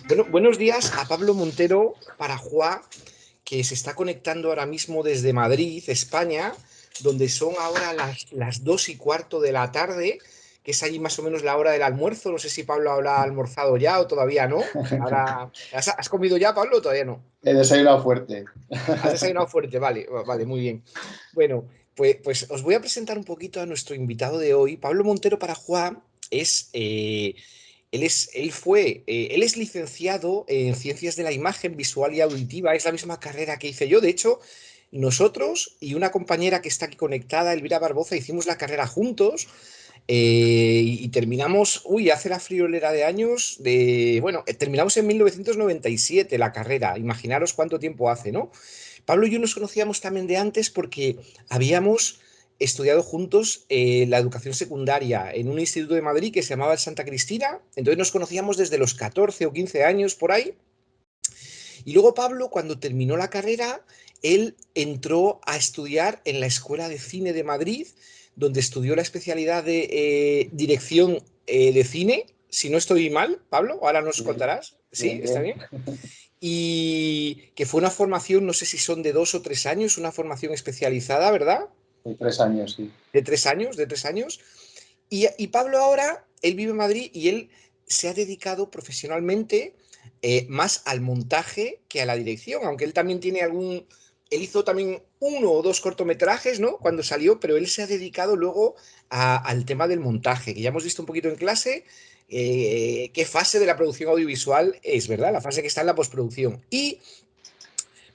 Bueno, buenos días a Pablo Montero Parajuá, que se está conectando ahora mismo desde Madrid, España, donde son ahora las 2:15 de la tarde, que es allí más o menos la hora del almuerzo. No sé si Pablo habrá almorzado ya o todavía no. Ahora, ¿has comido ya, Pablo, o todavía no? He desayunado fuerte. Has desayunado fuerte, vale, vale, muy bien. Bueno, pues os voy a presentar un poquito a nuestro invitado de hoy. Pablo Montero Parajuá es, él es licenciado en Ciencias de la Imagen Visual y Auditiva, es la misma carrera que hice yo. De hecho, nosotros y una compañera que está aquí conectada, Elvira Barboza, hicimos la carrera juntos. Y terminamos, hace la friolera de años, terminamos en 1997 la carrera, imaginaros cuánto tiempo hace, ¿no? Pablo y yo nos conocíamos también de antes porque habíamos estudiado juntos la educación secundaria en un instituto de Madrid que se llamaba el Santa Cristina, entonces nos conocíamos desde los 14 o 15 años por ahí, y luego Pablo, cuando terminó la carrera, él entró a estudiar en la Escuela de Cine de Madrid, donde estudió la especialidad de dirección de cine. Si no estoy mal, Pablo, ahora nos Sí, contarás. ¿Sí? bien, ¿Está bien. bien? Y que fue una formación, no sé si son de 2 o 3 años, una formación especializada, ¿verdad? De 3 años, sí. De 3 años. Y Pablo ahora, él vive en Madrid y él se ha dedicado profesionalmente más al montaje que a la dirección, aunque él también tiene él hizo también 1 o 2 cortometrajes, ¿no? Cuando salió, pero él se ha dedicado luego al tema del montaje, que ya hemos visto un poquito en clase. Qué fase de la producción audiovisual es, ¿verdad? La fase que está en la postproducción. Y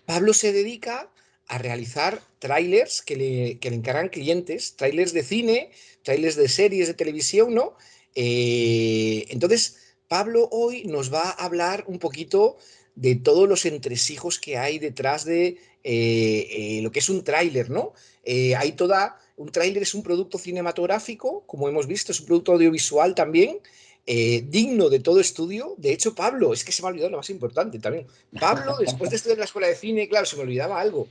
Pablo se dedica a realizar trailers que le encargan clientes, trailers de cine, trailers de series de televisión, ¿no? Entonces, Pablo hoy nos va a hablar un poquito de todos los entresijos que hay detrás de lo que es un tráiler, ¿no? Un tráiler es un producto cinematográfico, como hemos visto, es un producto audiovisual también, digno de todo estudio. De hecho, Pablo, es que se me ha olvidado lo más importante también. Pablo, después de estudiar en la escuela de cine, claro, se me olvidaba algo.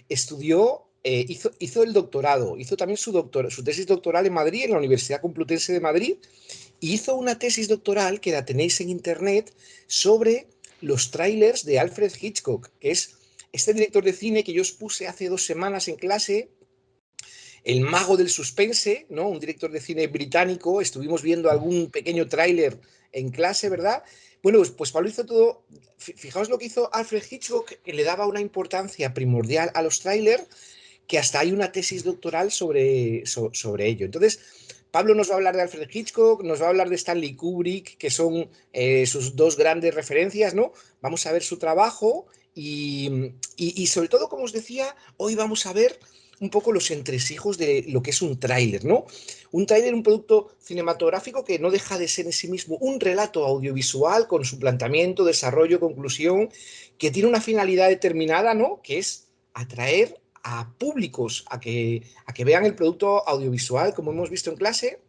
Hizo el doctorado, hizo también su tesis doctoral en Madrid, en la Universidad Complutense de Madrid, y hizo una tesis doctoral que la tenéis en internet sobre los trailers de Alfred Hitchcock, que es este director de cine que yo os puse hace 2 semanas en clase, el mago del suspense, ¿no? Un director de cine británico. Estuvimos viendo algún pequeño tráiler en clase, ¿verdad? Bueno, pues Pablo hizo todo. Fijaos lo que hizo Alfred Hitchcock, que le daba una importancia primordial a los tráilers, que hasta hay una tesis doctoral sobre ello. Entonces, Pablo nos va a hablar de Alfred Hitchcock, nos va a hablar de Stanley Kubrick, que son sus dos grandes referencias, ¿no? Vamos a ver su trabajo y sobre todo, como os decía, hoy vamos a ver un poco los entresijos de lo que es un tráiler, ¿no? Un tráiler, un producto cinematográfico que no deja de ser en sí mismo un relato audiovisual con su planteamiento, desarrollo, conclusión, que tiene una finalidad determinada, ¿no? Que es atraer a públicos a que vean el producto audiovisual, como hemos visto en clase,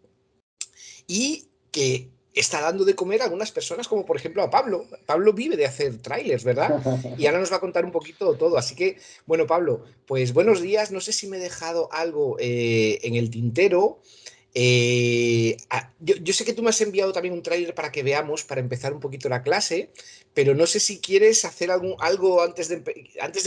y que está dando de comer a algunas personas, como por ejemplo a Pablo. Pablo vive de hacer trailers, ¿verdad? Y ahora nos va a contar un poquito todo. Así que, bueno, Pablo, pues buenos días. No sé si me he dejado algo en el tintero. Yo sé que tú me has enviado también un tráiler para que veamos, para empezar un poquito la clase, pero no sé si quieres hacer algo antes de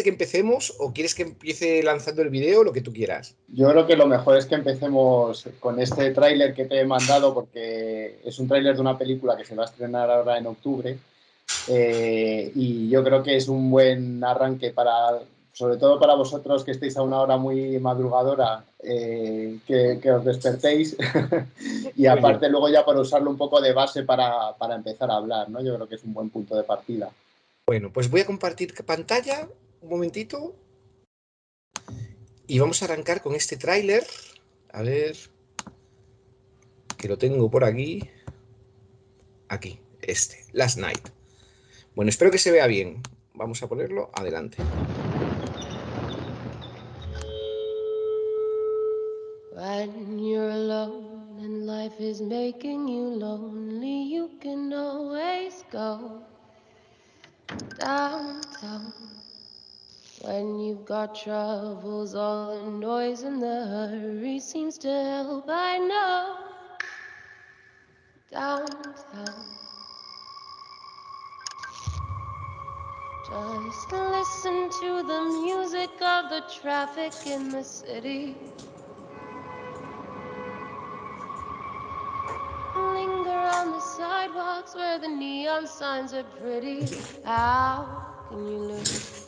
que empecemos o quieres que empiece lanzando el video, lo que tú quieras. Yo creo que lo mejor es que empecemos con este tráiler que te he mandado, porque es un tráiler de una película que se va a estrenar ahora en octubre. Y yo creo que es un buen arranque sobre todo para vosotros que estéis a una hora muy madrugadora, que os despertéis y Muy bien. aparte luego ya para usarlo un poco de base para empezar a hablar, ¿no? Yo creo que es un buen punto de partida. Bueno, pues voy a compartir pantalla un momentito y vamos a arrancar con este tráiler. A ver, que lo tengo por aquí. Aquí, Last Night. Bueno, espero que se vea bien. Vamos a ponerlo adelante. When you're alone and life is making you lonely, you can always go downtown. When you've got troubles, all the noise and the hurry seems to help. I know downtown. Just listen to the music of the traffic in the city. Linger on the sidewalks where the neon signs are pretty. How can you lose?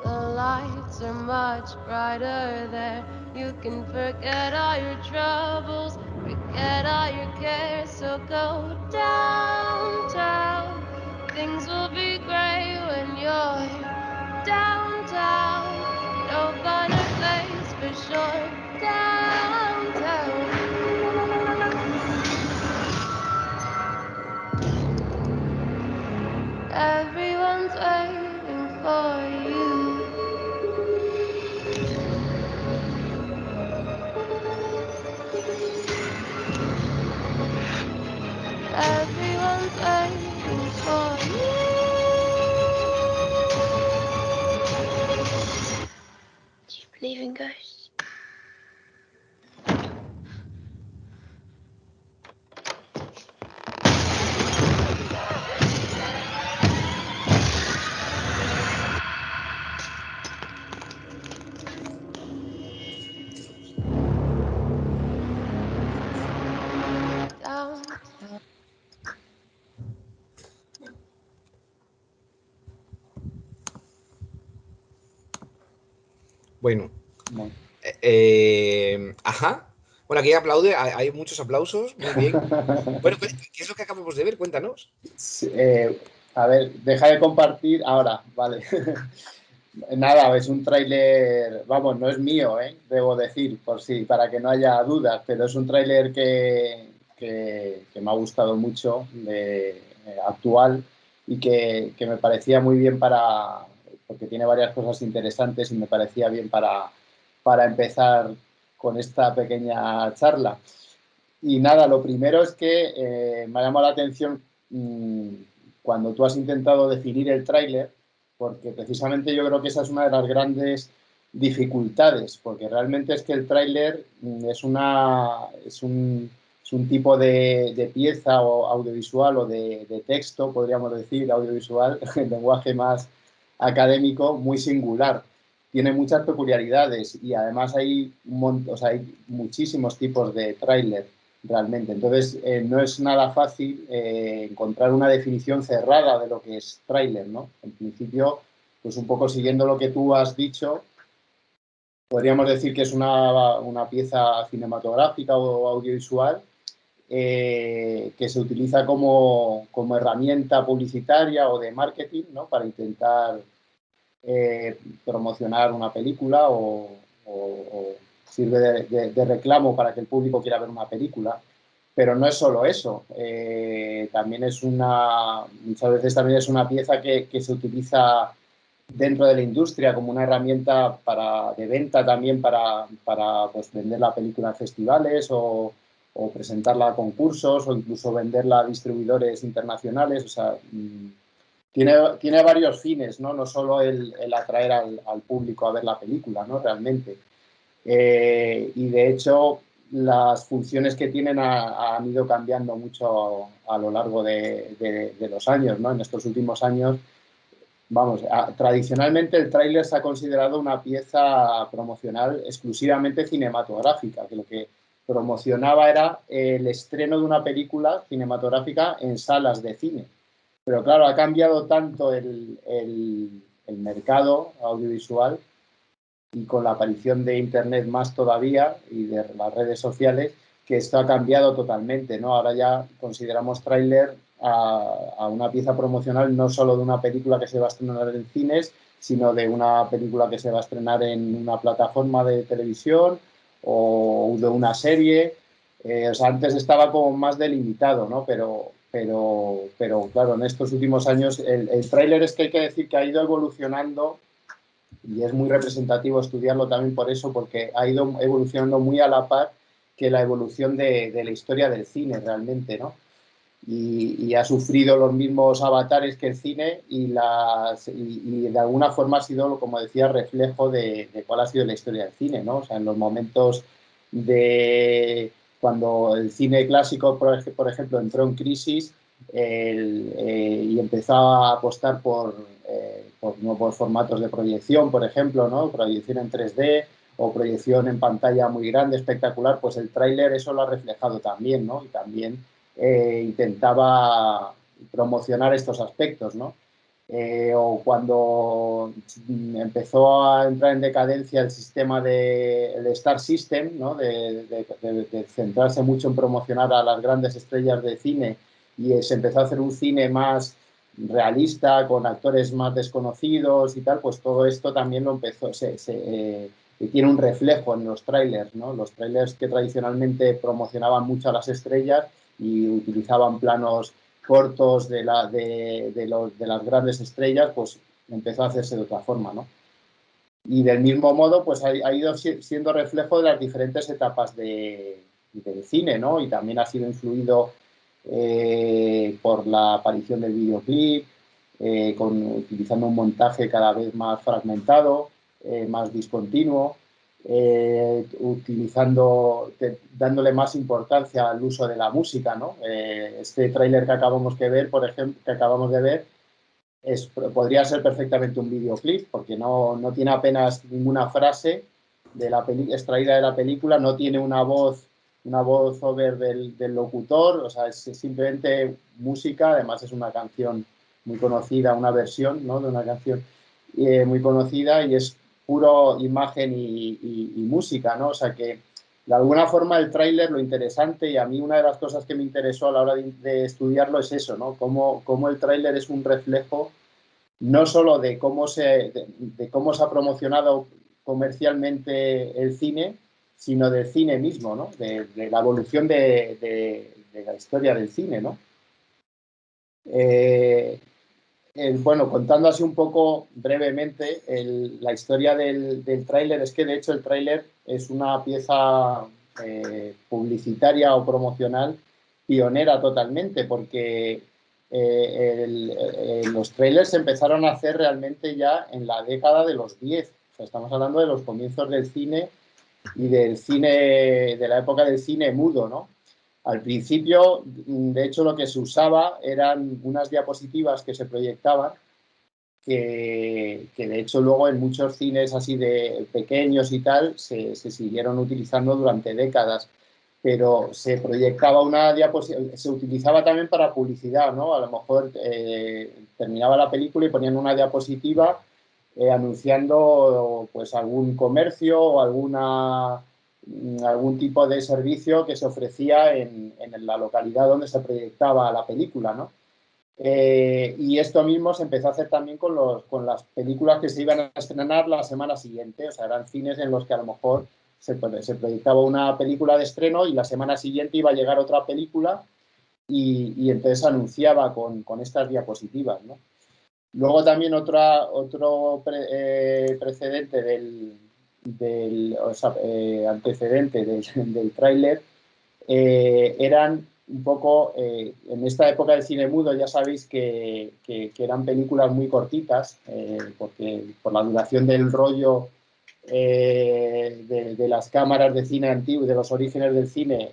The lights are much brighter there. You can forget all your troubles, forget all your cares. So go downtown. Things will be great when you're downtown. No finer place for sure. Downtown. Everyone's waiting for you. Everyone's waiting for you. Do you believe in ghosts? Downtown. Bueno, Bueno. ajá. Bueno, aquí aplaude, hay muchos aplausos, muy bien. Bueno, ¿qué es lo que acabamos de ver? Cuéntanos. Sí, a ver, deja de compartir ahora, vale. Nada, es un tráiler, vamos, no es mío, debo decir, por si, para que no haya dudas, pero es un tráiler que me ha gustado mucho, actual, y que me parecía muy bien porque tiene varias cosas interesantes y me parecía bien para empezar con esta pequeña charla. Y nada, lo primero es que me ha llamado la atención cuando tú has intentado definir el tráiler, porque precisamente yo creo que esa es una de las grandes dificultades, porque realmente es que el tráiler es un tipo de pieza o audiovisual o de texto, podríamos decir, audiovisual, en lenguaje más académico, muy singular. Tiene muchas peculiaridades y además o sea, hay muchísimos tipos de tráiler realmente. Entonces, no es nada fácil encontrar una definición cerrada de lo que es tráiler, ¿no? En principio, pues un poco siguiendo lo que tú has dicho, podríamos decir que es una pieza cinematográfica o audiovisual que se utiliza como herramienta publicitaria o de marketing, ¿no? Para intentar promocionar una película o sirve de reclamo para que el público quiera ver una película. Pero no es solo eso, también muchas veces también es una pieza que se utiliza dentro de la industria como una herramienta de venta también para pues, vender la película en festivales o presentarla a concursos o incluso venderla a distribuidores internacionales. O sea, tiene varios fines, ¿no? No solo el atraer al público a ver la película, ¿no? Realmente. Y de hecho, las funciones que tienen han ido cambiando mucho a lo largo de los años, ¿no? En estos últimos años, vamos, tradicionalmente el tráiler se ha considerado una pieza promocional exclusivamente cinematográfica, que lo que promocionaba era el estreno de una película cinematográfica en salas de cine. Pero claro, ha cambiado tanto el mercado audiovisual y con la aparición de Internet más todavía y de las redes sociales, que esto ha cambiado totalmente, ¿no? Ahora ya consideramos tráiler a una pieza promocional no solo de una película que se va a estrenar en cines, sino de una película que se va a estrenar en una plataforma de televisión o de una serie. O sea, antes estaba como más delimitado, ¿no? Pero claro, en estos últimos años el tráiler es que hay que decir que ha ido evolucionando y es muy representativo estudiarlo también por eso, porque ha ido evolucionando muy a la par que la evolución de la historia del cine realmente, ¿no? y ha sufrido los mismos avatares que el cine y de alguna forma ha sido, como decía, reflejo de cuál ha sido la historia del cine, ¿no? O sea, en los momentos de cuando el cine clásico, por ejemplo, entró en crisis y empezó a apostar por nuevos formatos de proyección, por ejemplo, ¿no? Proyección en 3D o proyección en pantalla muy grande, espectacular, pues el tráiler eso lo ha reflejado también, ¿no? Y también intentaba promocionar estos aspectos, ¿no? O cuando empezó a entrar en decadencia el sistema del Star System, ¿no? de centrarse mucho en promocionar a las grandes estrellas de cine y se empezó a hacer un cine más realista, con actores más desconocidos y tal, pues todo esto también lo empezó, tiene un reflejo en los trailers, ¿no? Los trailers que tradicionalmente promocionaban mucho a las estrellas y utilizaban planos cortos de las grandes estrellas, pues empezó a hacerse de otra forma, ¿no? Y del mismo modo, pues ha ido siendo reflejo de las diferentes etapas del cine, ¿no? Y también ha sido influido por la aparición del videoclip, utilizando un montaje cada vez más fragmentado, más discontinuo, dándole más importancia al uso de la música, ¿no? Este tráiler que acabamos de ver, por ejemplo, podría ser perfectamente un videoclip, porque no tiene apenas ninguna frase extraída de la película, no tiene una voz over del locutor, o sea, es simplemente música, además es una canción muy conocida, una versión, ¿no? De una canción muy conocida y es puro imagen y música, ¿no? O sea que de alguna forma el tráiler, lo interesante, y a mí una de las cosas que me interesó a la hora de estudiarlo es eso, ¿no? Cómo el tráiler es un reflejo no solo de cómo se ha promocionado comercialmente el cine, sino del cine mismo, ¿no? De la evolución de la historia del cine, ¿no? Bueno, contando así un poco brevemente la historia del tráiler, es que de hecho el tráiler es una pieza publicitaria o promocional pionera totalmente, porque los trailers se empezaron a hacer realmente ya en la década de los 10. O sea, estamos hablando de los comienzos del cine y de la época del cine mudo, ¿no? Al principio, de hecho, lo que se usaba eran unas diapositivas que se proyectaban, que de hecho luego en muchos cines así de pequeños y tal se siguieron utilizando durante décadas, pero se proyectaba una diapositiva, se utilizaba también para publicidad, ¿no? A lo mejor terminaba la película y ponían una diapositiva anunciando pues algún comercio o algún tipo de servicio que se ofrecía en la localidad donde se proyectaba la película, ¿no? Y esto mismo se empezó a hacer también con las películas que se iban a estrenar la semana siguiente. O sea, eran cines en los que a lo mejor se proyectaba una película de estreno y la semana siguiente iba a llegar otra película y entonces anunciaba con estas diapositivas, ¿no? Luego también otro precedente antecedente del tráiler eran un poco, en esta época del cine mudo ya sabéis que eran películas muy cortitas, porque por la duración del rollo de las cámaras de cine antiguo, de los orígenes del cine,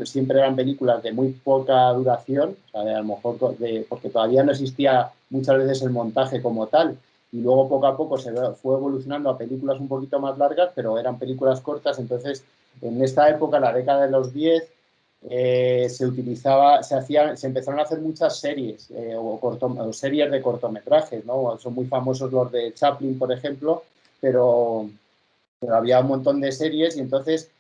siempre eran películas de muy poca duración, o sea, a lo mejor porque todavía no existía muchas veces el montaje como tal, y luego poco a poco se fue evolucionando a películas un poquito más largas, pero eran películas cortas. Entonces en esta época, la década de los 10, se empezaron a hacer muchas series o series de cortometrajes, ¿no? Son muy famosos los de Chaplin, por ejemplo, pero había un montón de series y entonces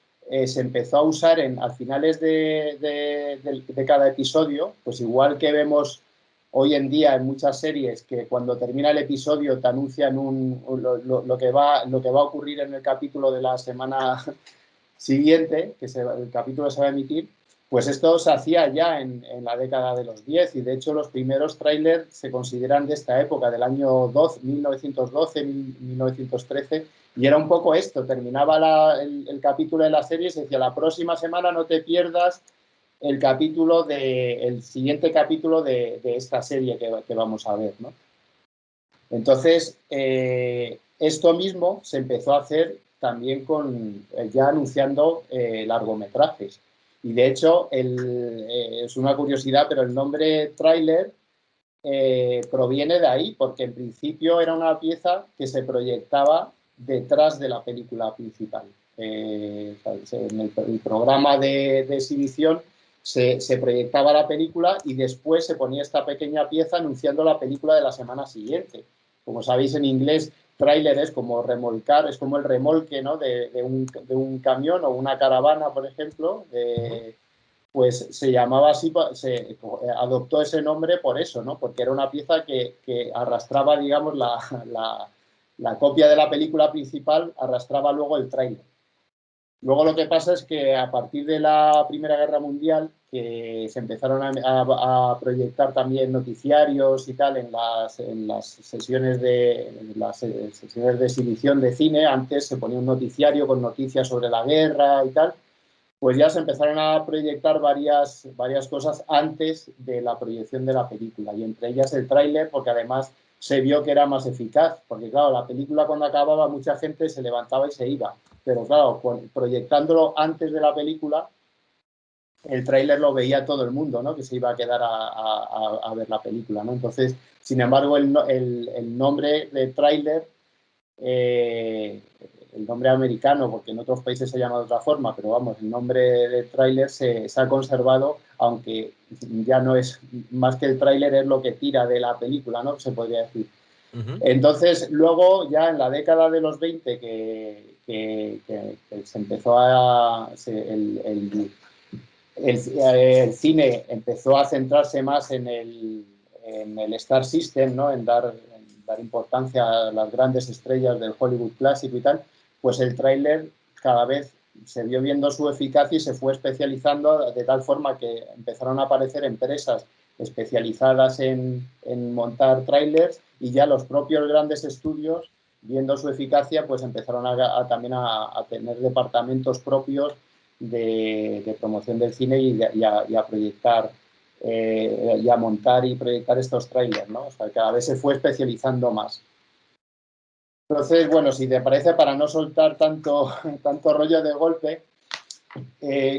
se empezó a usar a finales de cada episodio, pues igual que vemos hoy en día en muchas series que cuando termina el episodio te anuncian lo que va a ocurrir en el capítulo de la semana siguiente, el capítulo se va a emitir, pues esto se hacía ya en la década de los 10 y de hecho los primeros trailers se consideran de esta época, del año 1912, 1913, y era un poco esto, terminaba el capítulo de la serie y se decía la próxima semana no te pierdas el siguiente capítulo de esta serie que vamos a ver, ¿no? Entonces, esto mismo se empezó a hacer también ya anunciando largometrajes. Y de hecho, es una curiosidad, pero el nombre tráiler proviene de ahí, porque en principio era una pieza que se proyectaba detrás de la película principal. En el programa de exhibición se proyectaba la película y después se ponía esta pequeña pieza anunciando la película de la semana siguiente. Como sabéis, en inglés, tráiler es como remolcar, es como el remolque, ¿no? de un camión o una caravana, por ejemplo. Pues se llamaba así, se adoptó ese nombre por eso, ¿no? Porque era una pieza que arrastraba, digamos, la copia de la película principal, arrastraba luego el tráiler. Luego lo que pasa es que a partir de la Primera Guerra Mundial, que se empezaron a proyectar también noticiarios y tal en las sesiones de exhibición de cine. Antes se ponía un noticiario con noticias sobre la guerra y tal, pues ya se empezaron a proyectar varias cosas antes de la proyección de la película, y entre ellas el tráiler, porque además se vio que era más eficaz, porque claro, la película cuando acababa mucha gente se levantaba y se iba, pero claro, proyectándolo antes de la película, el tráiler lo veía todo el mundo, ¿no? Que se iba a quedar a ver la película, ¿no? Entonces, sin embargo, el nombre de tráiler, el nombre americano, porque en otros países se llama de otra forma, pero vamos, el nombre de tráiler se ha conservado, aunque ya no es más que el tráiler, es lo que tira de la película, ¿no? Se podría decir. Entonces, luego, ya en la década de los 20, que se empezó el cine empezó a centrarse más en el Star System, ¿no? En dar importancia a las grandes estrellas del Hollywood clásico y tal, pues el tráiler cada vez se vio viendo su eficacia y se fue especializando de tal forma que empezaron a aparecer empresas especializadas en montar tráilers, y ya los propios grandes estudios, viendo su eficacia, pues empezaron también a tener departamentos propios de promoción del cine y a proyectar y a montar y proyectar estos trailers, ¿no? O sea, cada vez se fue especializando más. Entonces, bueno, si te parece, para no soltar tanto rollo de golpe,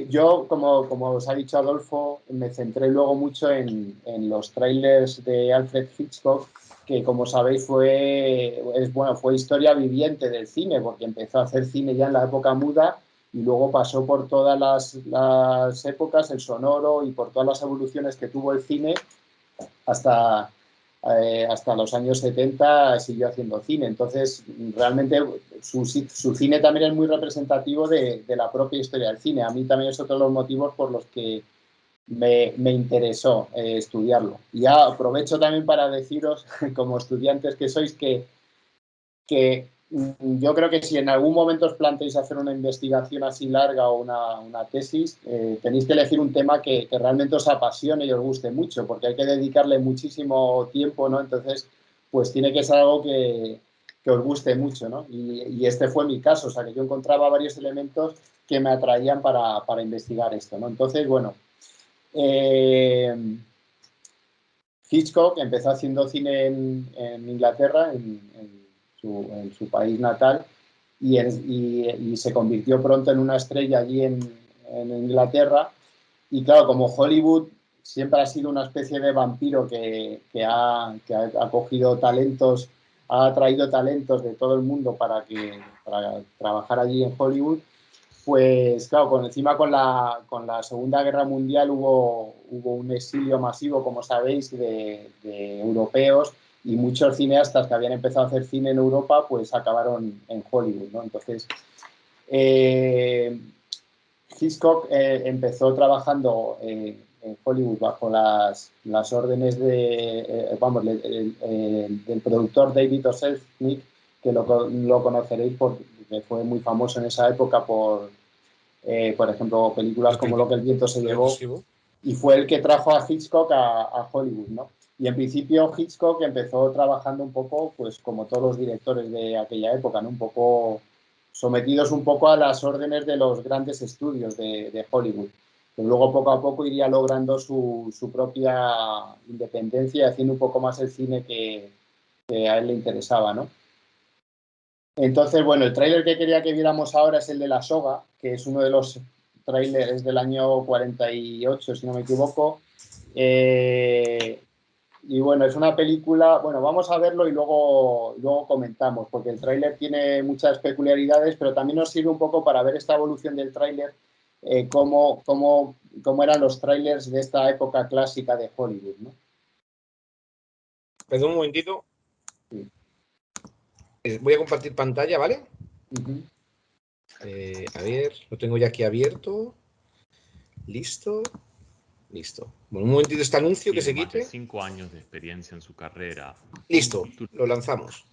yo, como os ha dicho Adolfo, me centré luego mucho en los trailers de Alfred Hitchcock, que, como sabéis, fue historia viviente del cine, porque empezó a hacer cine ya en la época muda y luego pasó por todas las épocas, el sonoro, y por todas las evoluciones que tuvo el cine hasta los años 70 siguió haciendo cine. Entonces, realmente su cine también es muy representativo de la propia historia del cine. A mí también es otro de los motivos por los que me interesó estudiarlo. Y ya aprovecho también para deciros, como estudiantes que sois, que yo creo que si en algún momento os planteáis hacer una investigación así larga o una tesis, tenéis que elegir un tema que realmente os apasione y os guste mucho, porque hay que dedicarle muchísimo tiempo, ¿no? Entonces, pues tiene que ser algo que os guste mucho, ¿no? Y este fue mi caso, o sea, que yo encontraba varios elementos que me atraían para investigar esto, ¿no? Entonces, bueno, Hitchcock empezó haciendo cine en Inglaterra, en su país natal, y se convirtió pronto en una estrella allí en Inglaterra. Y claro, como Hollywood siempre ha sido una especie de vampiro que ha cogido talentos, ha atraído talentos de todo el mundo para trabajar allí en Hollywood, pues claro, encima con la Segunda Guerra Mundial hubo un exilio masivo, como sabéis, de europeos, y muchos cineastas que habían empezado a hacer cine en Europa pues acabaron en Hollywood, ¿no? Entonces, Hitchcock empezó trabajando en Hollywood bajo las órdenes del productor David O. Selznick, que lo conoceréis porque fue muy famoso en esa época por ejemplo, películas como Lo que el viento se llevó, y fue el que trajo a Hitchcock a Hollywood, ¿no? Y en principio Hitchcock empezó trabajando un poco, pues como todos los directores de aquella época, ¿no? Un poco sometidos un poco a las órdenes de los grandes estudios de Hollywood. pero luego poco a poco iría logrando su propia independencia y haciendo un poco más el cine que a él le interesaba, ¿no? Entonces, bueno, el tráiler que quería que viéramos ahora es el de La Soga, que es uno de los tráileres del año 48, si no me equivoco. Y bueno, es una película, bueno, vamos a verlo y luego comentamos, porque el tráiler tiene muchas peculiaridades, pero también nos sirve un poco para ver esta evolución del tráiler, cómo eran los tráilers de esta época clásica de Hollywood, ¿no? Perdón un momentito. Sí. Voy a compartir pantalla, ¿vale? Uh-huh. A ver, lo tengo ya aquí abierto. Listo. Listo. Bueno, un momentito este anuncio que se Tiene más de quite. 5 años de experiencia en su carrera. Listo, lo lanzamos.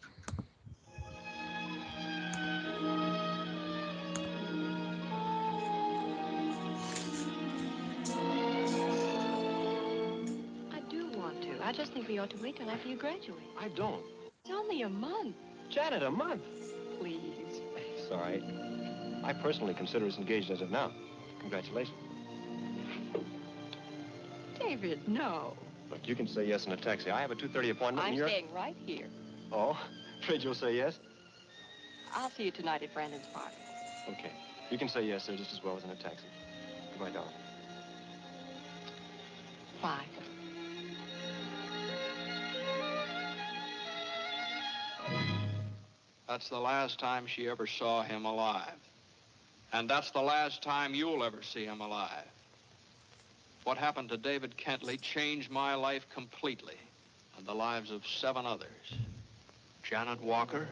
I do want to. I just think we ought to wait till after you graduate. I don't. It's only a month. Janet, a month. Please. It's all right. I personally consider us engaged as of now. Congratulations. David, no. Look, you can say yes in a taxi. I have a 2:30 appointment I'm and you're... staying right here. Oh, afraid you'll say yes? I'll see you tonight at Brandon's party. Okay. You can say yes there just as well as in a taxi. Goodbye, darling. Bye. That's the last time she ever saw him alive. And that's the last time you'll ever see him alive. What happened to David Kentley changed my life completely, and the lives of 7 others. Janet Walker,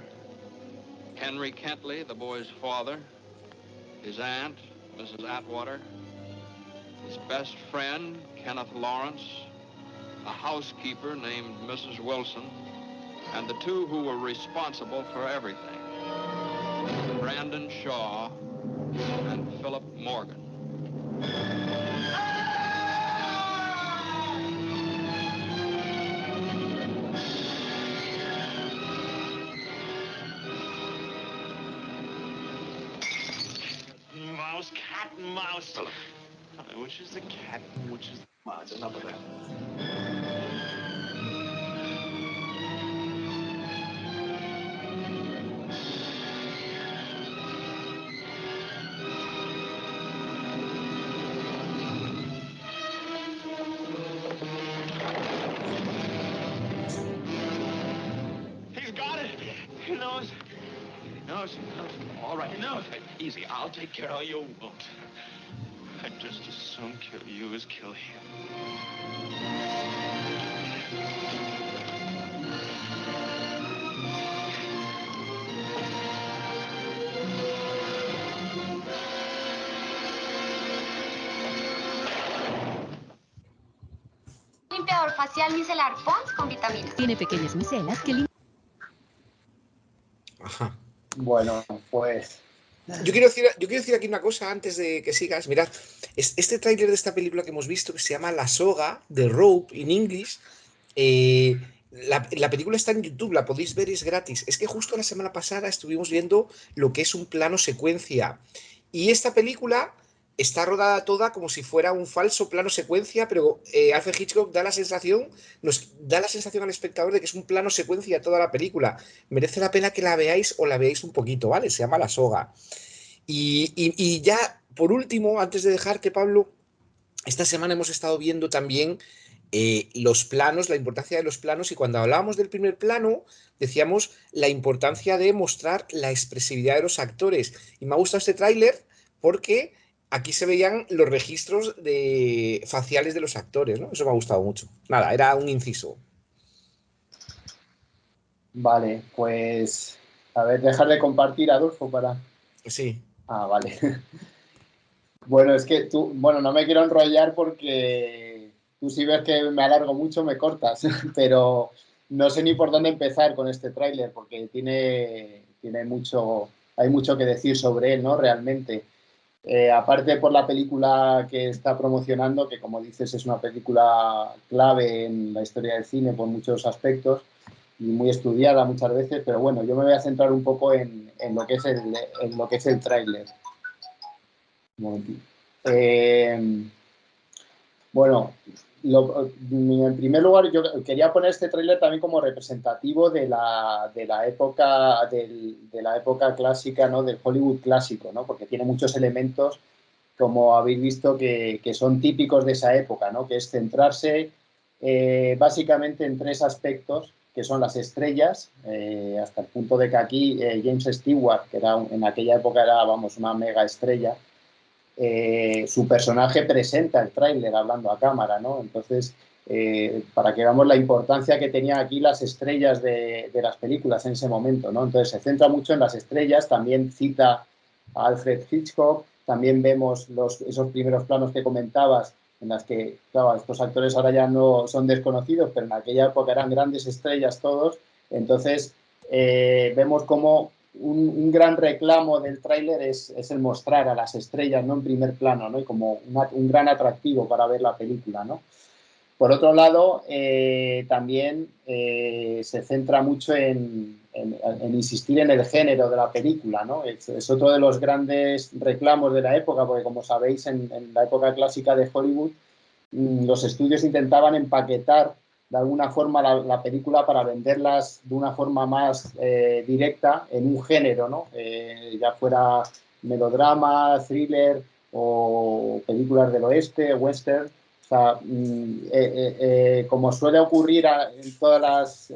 Henry Kentley, the boy's father, his aunt, Mrs. Atwater, his best friend, Kenneth Lawrence, a housekeeper named Mrs. Wilson, and the 2 who were responsible for everything, Brandon Shaw and Philip Morgan. Mouse, cat and mouse. Which is the cat and which is the mouse? Enough of that. He's got it. He knows. He knows. He knows. All right, he knows. Easy. I'll take care of you. Won't. I'd just as soon kill you as kill him. Limpiador facial micelar Pond's con vitaminas. Tiene pequeñas micelas que limpian. Ajá. Bueno, pues... Yo quiero decir aquí una cosa antes de que sigas. Mirad, este tráiler de esta película que hemos visto, que se llama La Soga, The Rope in English, la película está en YouTube, la podéis ver, es gratis. Es que justo la semana pasada estuvimos viendo lo que es un plano secuencia. Y esta película está rodada toda como si fuera un falso plano secuencia, pero Alfred Hitchcock nos da la sensación al espectador de que es un plano secuencia toda la película. Merece la pena que la veáis o la veáis un poquito, ¿vale? Se llama La Soga. Y ya, por último, antes de dejarte, Pablo, esta semana hemos estado viendo también los planos, la importancia de los planos, y cuando hablábamos del primer plano, decíamos la importancia de mostrar la expresividad de los actores. Y me ha gustado este tráiler porque aquí se veían los registros faciales de los actores, ¿no? Eso me ha gustado mucho. Nada, era un inciso. Vale, pues... A ver, dejar de compartir, Adolfo, para... Sí. Ah, vale. Bueno, es que no me quiero enrollar porque tú si ves que me alargo mucho me cortas, pero no sé ni por dónde empezar con este tráiler porque hay mucho que decir sobre él, ¿no? Realmente. Aparte por la película que está promocionando, que como dices es una película clave en la historia del cine por muchos aspectos y muy estudiada muchas veces, pero bueno, yo me voy a centrar un poco en lo que es el tráiler. Un momentito. Bueno, en primer lugar, yo quería poner este tráiler también como representativo de la época clásica, ¿no? Del Hollywood clásico, ¿no? Porque tiene muchos elementos, como habéis visto, que son típicos de esa época, ¿no? Que es centrarse básicamente en 3 aspectos, que son las estrellas, hasta el punto de que aquí James Stewart, que en aquella época era, vamos, una mega estrella, su personaje presenta el tráiler hablando a cámara, ¿no? Entonces, para que veamos la importancia que tenían aquí las estrellas de las películas en ese momento, ¿no? Entonces, se centra mucho en las estrellas, también cita a Alfred Hitchcock, también vemos esos primeros planos que comentabas, en las que, claro, estos actores ahora ya no son desconocidos, pero en aquella época eran grandes estrellas todos. Entonces, vemos cómo un gran reclamo del tráiler es el mostrar a las estrellas, ¿no? En primer plano, ¿no? Y como un gran atractivo para ver la película, ¿no? Por otro lado, también se centra mucho en insistir en el género de la película, ¿no? Es otro de los grandes reclamos de la época, porque como sabéis, en la época clásica de Hollywood, los estudios intentaban empaquetar de alguna forma la película para venderlas de una forma más directa en un género, ¿no? Ya fuera melodrama, thriller o películas del oeste, western. O sea, como suele ocurrir en todas las...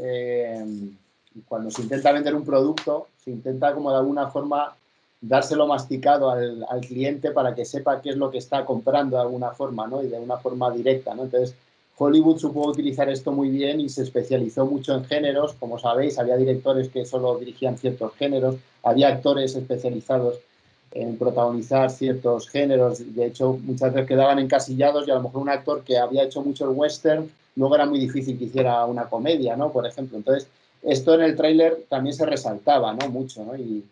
cuando se intenta vender un producto, se intenta como de alguna forma dárselo masticado al cliente para que sepa qué es lo que está comprando de alguna forma, ¿no? Y de una forma directa, ¿no? Entonces, Hollywood supo utilizar esto muy bien y se especializó mucho en géneros. Como sabéis, había directores que solo dirigían ciertos géneros, había actores especializados en protagonizar ciertos géneros. De hecho, muchas veces quedaban encasillados y a lo mejor un actor que había hecho mucho el western, luego era muy difícil que hiciera una comedia, ¿no? Por ejemplo. Entonces, esto en el tráiler también se resaltaba, ¿no? Mucho, ¿no? Y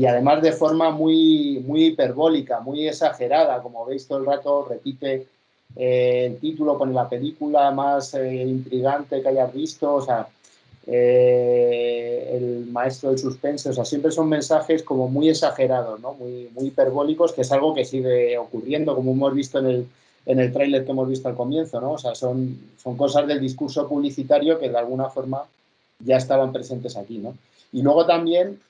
además de forma muy, muy hiperbólica, muy exagerada, como veis todo el rato repite el título, pone la película más intrigante que hayas visto, o sea, el maestro del suspense, o sea, siempre son mensajes como muy exagerados, ¿no? Muy, muy hiperbólicos, que es algo que sigue ocurriendo, como hemos visto en el tráiler que hemos visto al comienzo, ¿no? O sea, son cosas del discurso publicitario que de alguna forma ya estaban presentes aquí, ¿no? Y luego también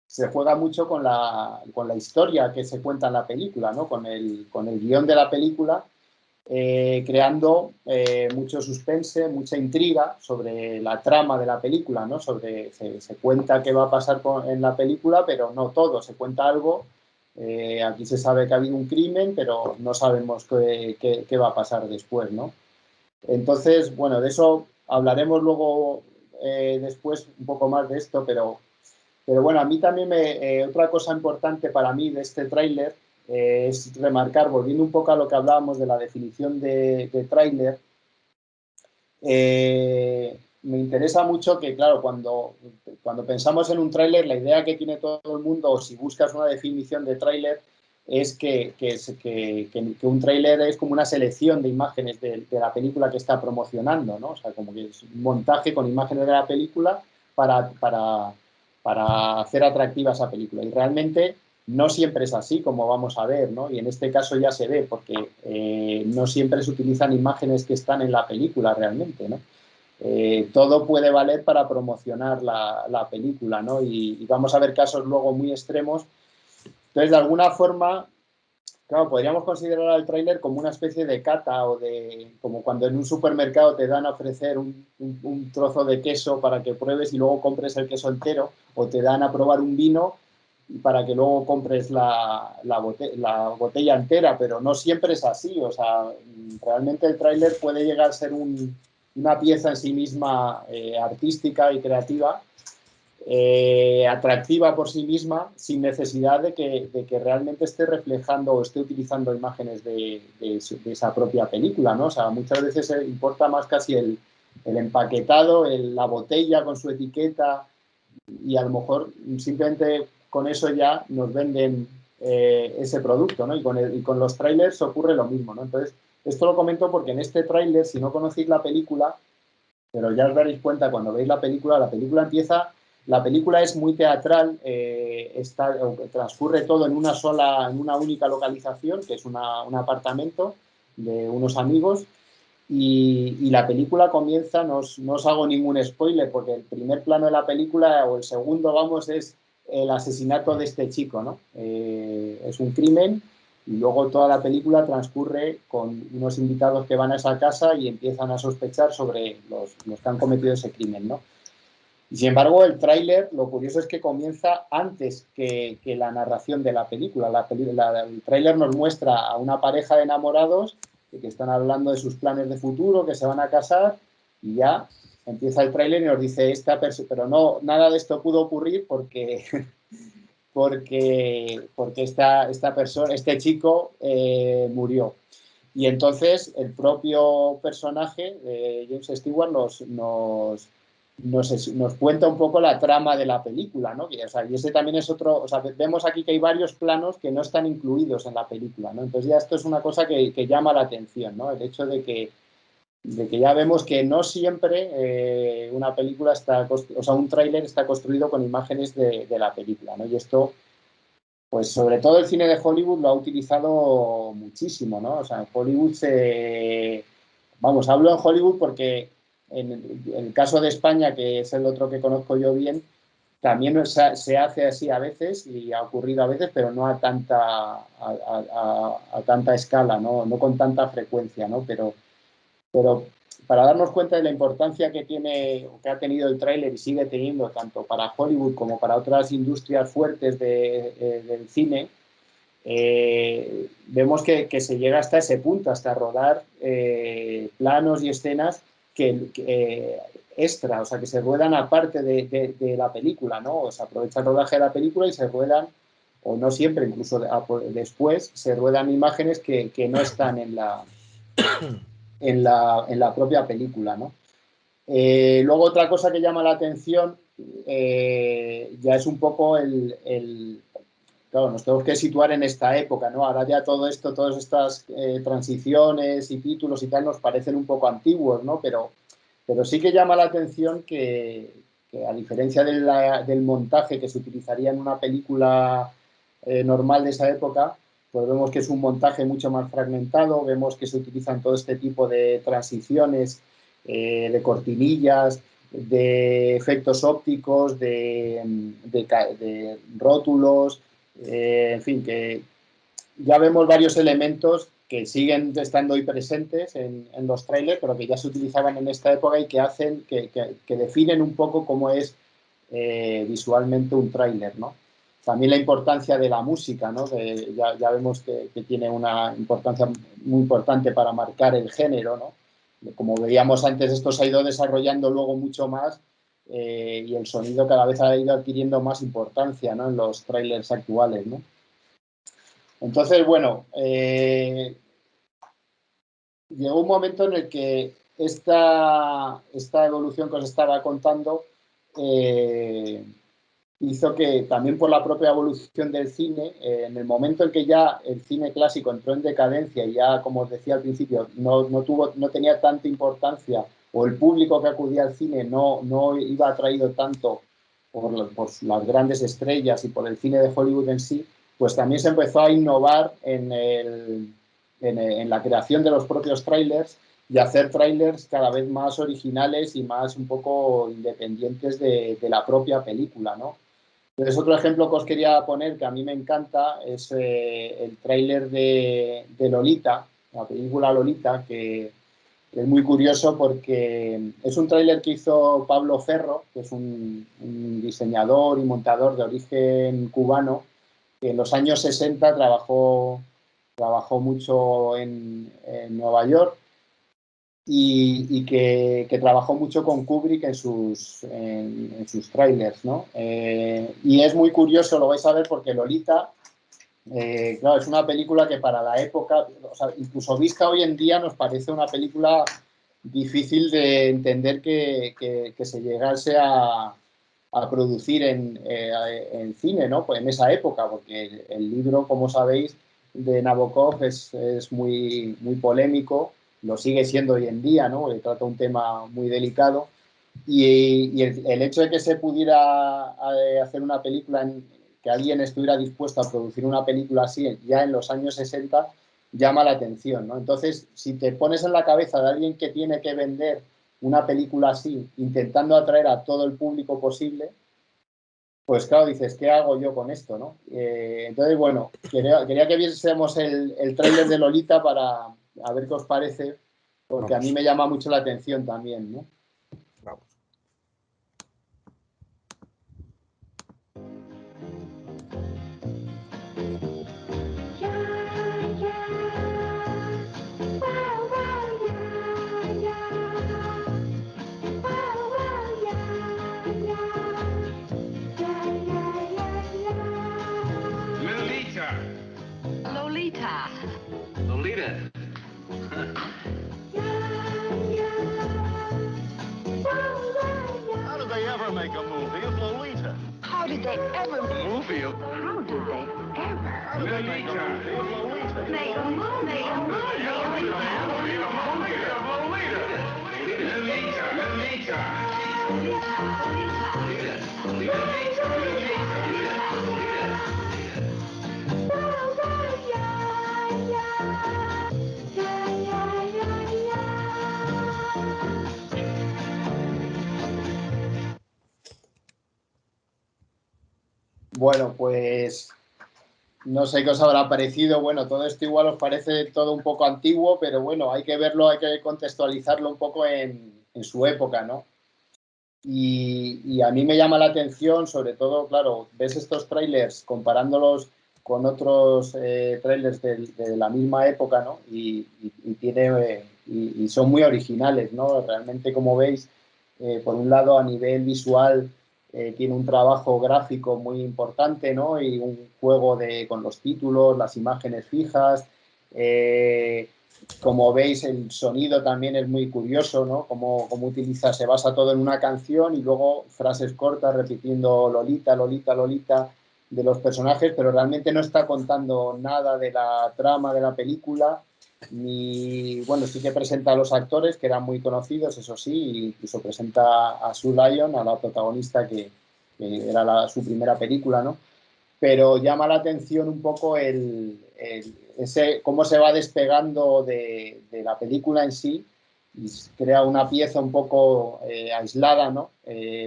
se juega mucho con la historia que se cuenta en la película, ¿no? Con el guión de la película, creando mucho suspense, mucha intriga sobre la trama de la película, ¿no? Se cuenta qué va a pasar en la película, pero no todo, se cuenta algo. Aquí se sabe que ha habido un crimen, pero no sabemos qué va a pasar después, ¿no? Entonces, bueno, de eso hablaremos luego después un poco más de esto, pero bueno, a mí también otra cosa importante para mí de este tráiler es remarcar, volviendo un poco a lo que hablábamos de la definición de tráiler, me interesa mucho que, claro, cuando pensamos en un tráiler, la idea que tiene todo el mundo, o si buscas una definición de tráiler, es que un tráiler es como una selección de imágenes de la película que está promocionando, ¿no? O sea, como que es un montaje con imágenes de la película para hacer atractiva esa película. Y realmente no siempre es así, como vamos a ver, ¿no? Y en este caso ya se ve, porque no siempre se utilizan imágenes que están en la película realmente, ¿no? Todo puede valer para promocionar la película, ¿no? Y vamos a ver casos luego muy extremos. Entonces, de alguna forma, claro, podríamos considerar al tráiler como una especie de cata o como cuando en un supermercado te dan a ofrecer un trozo de queso para que pruebes y luego compres el queso entero, o te dan a probar un vino para que luego compres la botella entera, pero no siempre es así. O sea, realmente el tráiler puede llegar a ser una pieza en sí misma artística y creativa, atractiva por sí misma, sin necesidad de que realmente esté reflejando o esté utilizando imágenes de esa propia película, ¿no? O sea, muchas veces importa más casi el empaquetado, la botella con su etiqueta, y a lo mejor simplemente con eso ya nos venden ese producto, ¿no? Y con los trailers ocurre lo mismo, ¿no? Entonces, esto lo comento porque en este tráiler, si no conocéis la película, pero ya os daréis cuenta cuando veis la película empieza La película es muy teatral, transcurre todo en una única localización, que es un apartamento de unos amigos, y la película comienza, no os hago ningún spoiler, porque el primer plano de la película, o el segundo, vamos, es el asesinato de este chico, ¿no? Es un crimen, y luego toda la película transcurre con unos invitados que van a esa casa y empiezan a sospechar sobre los que han cometido ese crimen, ¿no? Y sin embargo, el tráiler, lo curioso es que comienza antes que la narración de la película. El tráiler nos muestra a una pareja de enamorados que están hablando de sus planes de futuro, que se van a casar, y ya empieza el tráiler y nos dice pero no, nada de esto pudo ocurrir porque este chico murió. Y entonces el propio personaje de James Stewart nos cuenta un poco la trama de la película, ¿no? Y ese también es otro, vemos aquí que hay varios planos que no están incluidos en la película, ¿no? Entonces ya esto es una cosa que llama la atención, ¿no? El hecho de que ya vemos que no siempre una película un tráiler está construido con imágenes de la película, ¿no? Y esto, pues sobre todo el cine de Hollywood lo ha utilizado muchísimo, ¿no? O sea, en Hollywood hablo en Hollywood porque en el caso de España, que es el otro que conozco yo bien, también se hace así a veces y ha ocurrido a veces, pero no a tanta escala, no con tanta frecuencia, ¿no? Pero para darnos cuenta de la importancia que ha tenido el tráiler y sigue teniendo tanto para Hollywood como para otras industrias fuertes del cine, vemos que se llega hasta ese punto, hasta rodar planos y escenas extra, o sea, que se ruedan aparte de la película, ¿no? O sea, aprovecha el rodaje de la película y se ruedan, o no siempre, incluso después, se ruedan imágenes que no están en la propia película, ¿no? Luego otra cosa que llama la atención ya es un poco claro, nos tenemos que situar en esta época, ¿no? Ahora ya todas estas transiciones y títulos y tal nos parecen un poco antiguos, ¿no? Pero sí que llama la atención que a diferencia del montaje que se utilizaría en una película normal de esa época, pues vemos que es un montaje mucho más fragmentado, vemos que se utilizan todo este tipo de transiciones, de cortinillas, de efectos ópticos, de rótulos, en fin, que ya vemos varios elementos que siguen estando hoy presentes en los trailers, pero que ya se utilizaban en esta época y que hacen, que definen un poco cómo es visualmente un tráiler, ¿no? También la importancia de la música, ¿no? Ya vemos que tiene una importancia muy importante para marcar el género, ¿no? Como veíamos antes, esto se ha ido desarrollando luego mucho más y el sonido cada vez ha ido adquiriendo más importancia, ¿no? En los trailers actuales, ¿no? Entonces, bueno, llegó un momento en el que esta evolución que os estaba contando hizo que también por la propia evolución del cine, en el momento en que ya el cine clásico entró en decadencia y ya, como os decía al principio, no tenía tanta importancia, o el público que acudía al cine no iba atraído tanto por las grandes estrellas y por el cine de Hollywood en sí, pues también se empezó a innovar en la creación de los propios trailers y hacer trailers cada vez más originales y más un poco independientes de la propia película, ¿no? Entonces, otro ejemplo que os quería poner, que a mí me encanta, es el tráiler de Lolita, la película Lolita, que es muy curioso porque es un tráiler que hizo Pablo Ferro, que es un diseñador y montador de origen cubano, que en los años 60 trabajó mucho en Nueva York y que trabajó mucho con Kubrick en sus trailers, ¿no? Y es muy curioso, lo vais a ver, porque Lolita, claro, es una película que para la época, o sea, incluso vista hoy en día, nos parece una película difícil de entender que se llegase a producir en cine, ¿no? Pues en esa época, porque el libro, como sabéis, de Nabokov es muy, muy polémico, lo sigue siendo hoy en día, ¿no? Trata un tema muy delicado, Y el hecho de que se pudiera hacer una película, que alguien estuviera dispuesto a producir una película así ya en los años 60, llama la atención, ¿no? Entonces, si te pones en la cabeza de alguien que tiene que vender una película así, intentando atraer a todo el público posible, pues claro, dices, ¿qué hago yo con esto, no? Entonces, bueno, quería que viésemos el tráiler de Lolita para a ver qué os parece, porque a mí me llama mucho la atención también, ¿no? Vamos. Lolita. Lolita. How did they ever make a movie of Lolita? How did they ever... A movie of How did they ever... How did they make a movie of Lolita? Make a movie, make a movie, make Bueno, pues no sé qué os habrá parecido. Bueno, todo esto igual os parece todo un poco antiguo, pero bueno, hay que verlo, hay que contextualizarlo un poco en su época, ¿no? Y a mí me llama la atención, sobre todo, claro, ves estos trailers comparándolos con otros trailers de la misma época, ¿no? Y son muy originales, ¿no? Realmente, como veis, por un lado, a nivel visual, tiene un trabajo gráfico muy importante, ¿no? Y un juego con los títulos, las imágenes fijas. Como veis, el sonido también es muy curioso, ¿no? Cómo utiliza, se basa todo en una canción y luego frases cortas repitiendo Lolita, Lolita, Lolita de los personajes, pero realmente no está contando nada de la trama de la película, ni, bueno, sí que presenta a los actores, que eran muy conocidos, eso sí, incluso presenta a Sue Lyon, a la protagonista, que era su primera película, ¿no? Pero llama la atención un poco cómo se va despegando de la película en sí y crea una pieza un poco aislada, ¿no?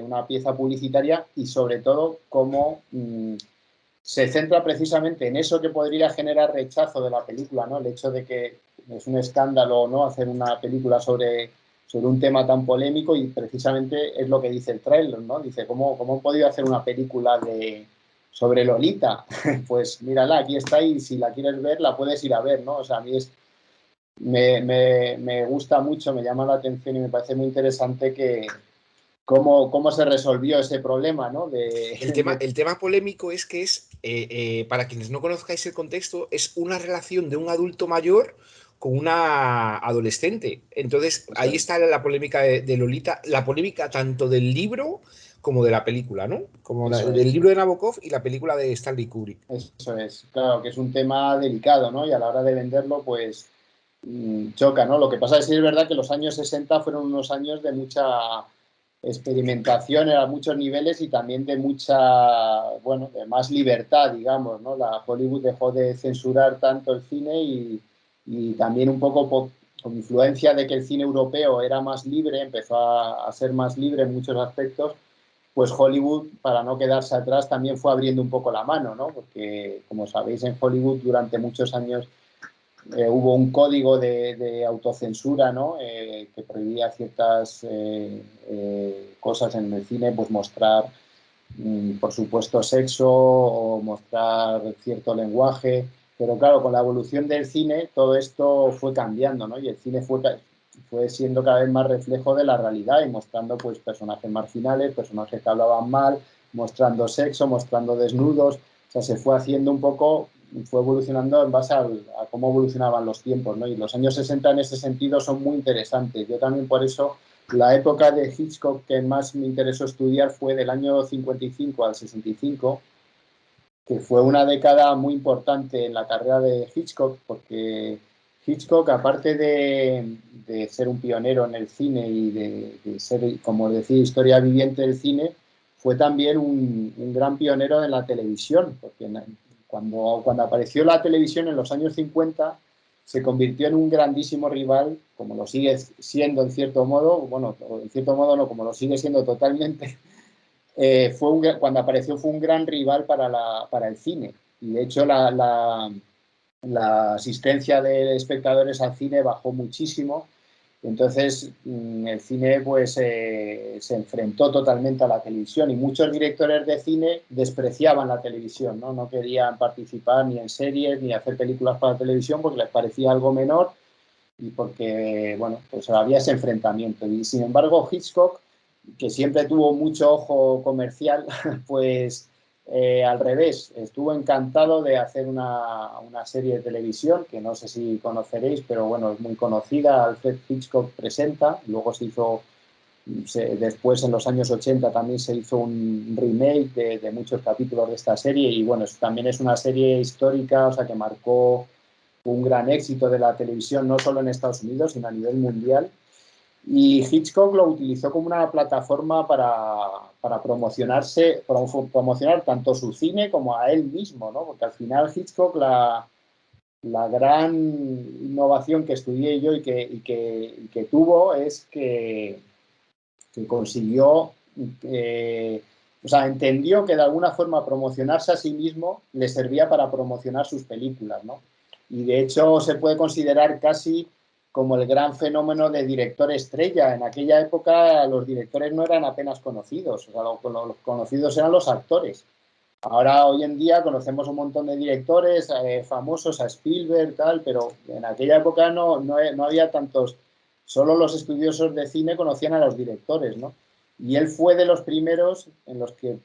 Una pieza publicitaria y sobre todo cómo se centra precisamente en eso que podría generar rechazo de la película, ¿no? El hecho de que es un escándalo, ¿no?, hacer una película sobre un tema tan polémico, y precisamente es lo que dice el tráiler, ¿no? Dice, ¿cómo han podido hacer una película sobre Lolita? Pues mírala, aquí está, y si la quieres ver, la puedes ir a ver, ¿no? O sea, a mí me gusta mucho, me llama la atención y me parece muy interesante cómo se resolvió ese problema, ¿no? El tema polémico es que para quienes no conozcáis el contexto, es una relación de un adulto mayor con una adolescente. Entonces, ahí está la polémica de Lolita, la polémica tanto del libro como de la película, ¿no? Como del libro de Nabokov y la película de Stanley Kubrick. Eso es, claro, que es un tema delicado, ¿no? Y a la hora de venderlo, pues choca, ¿no? Lo que pasa es que es verdad que los años 60 fueron unos años de mucha experimentación a muchos niveles y también de de más libertad, digamos, ¿no? La Hollywood dejó de censurar tanto el cine y también un poco con influencia de que el cine europeo era más libre, empezó a ser más libre en muchos aspectos, pues Hollywood, para no quedarse atrás, también fue abriendo un poco la mano, ¿no? Porque, como sabéis, en Hollywood durante muchos años hubo un código de autocensura, ¿no? Que prohibía ciertas cosas en el cine, pues mostrar, por supuesto, sexo o mostrar cierto lenguaje. Pero claro, con la evolución del cine todo esto fue cambiando, ¿no? Y el cine fue siendo cada vez más reflejo de la realidad y mostrando, pues, personajes marginales, personajes que hablaban mal, mostrando sexo, mostrando desnudos. O sea, se fue haciendo un poco, fue evolucionando en base a cómo evolucionaban los tiempos, ¿no? Y los años 60 en ese sentido son muy interesantes. Yo también, por eso, la época de Hitchcock que más me interesó estudiar fue del año 55 al 65, que fue una década muy importante en la carrera de Hitchcock, porque Hitchcock, aparte de ser un pionero en el cine y de ser, como decía, historia viviente del cine, fue también un gran pionero en la televisión, porque cuando apareció la televisión en los años 50, se convirtió en un grandísimo rival, como lo sigue siendo en cierto modo, bueno, en cierto modo no, como lo sigue siendo totalmente. Cuando apareció fue un gran rival para el cine. Y de hecho la asistencia de espectadores al cine bajó muchísimo. Entonces el cine pues se enfrentó totalmente a la televisión y muchos directores de cine despreciaban la televisión, ¿no? No querían participar ni en series ni hacer películas para la televisión porque les parecía algo menor y porque, bueno, pues había ese enfrentamiento. Y sin embargo Hitchcock, que siempre tuvo mucho ojo comercial, pues al revés, estuvo encantado de hacer una serie de televisión, que no sé si conoceréis, pero bueno, es muy conocida, Alfred Hitchcock Presenta, luego después en los años 80 también se hizo un remake de muchos capítulos de esta serie y bueno, también es una serie histórica, o sea, que marcó un gran éxito de la televisión, no solo en Estados Unidos, sino a nivel mundial. Y Hitchcock lo utilizó como una plataforma para promocionar tanto su cine como a él mismo, ¿no? Porque al final Hitchcock, la gran innovación que estudié yo y que tuvo es que consiguió, o sea, entendió que de alguna forma promocionarse a sí mismo le servía para promocionar sus películas, ¿no? Y de hecho se puede considerar casi como el gran fenómeno de director estrella. En aquella época los directores no eran apenas conocidos, o sea, los conocidos eran los actores. Ahora, hoy en día, conocemos un montón de directores famosos, a Spielberg, tal, pero en aquella época no había tantos, solo los estudiosos de cine conocían a los directores, ¿no? Y él fue de los primeros en los que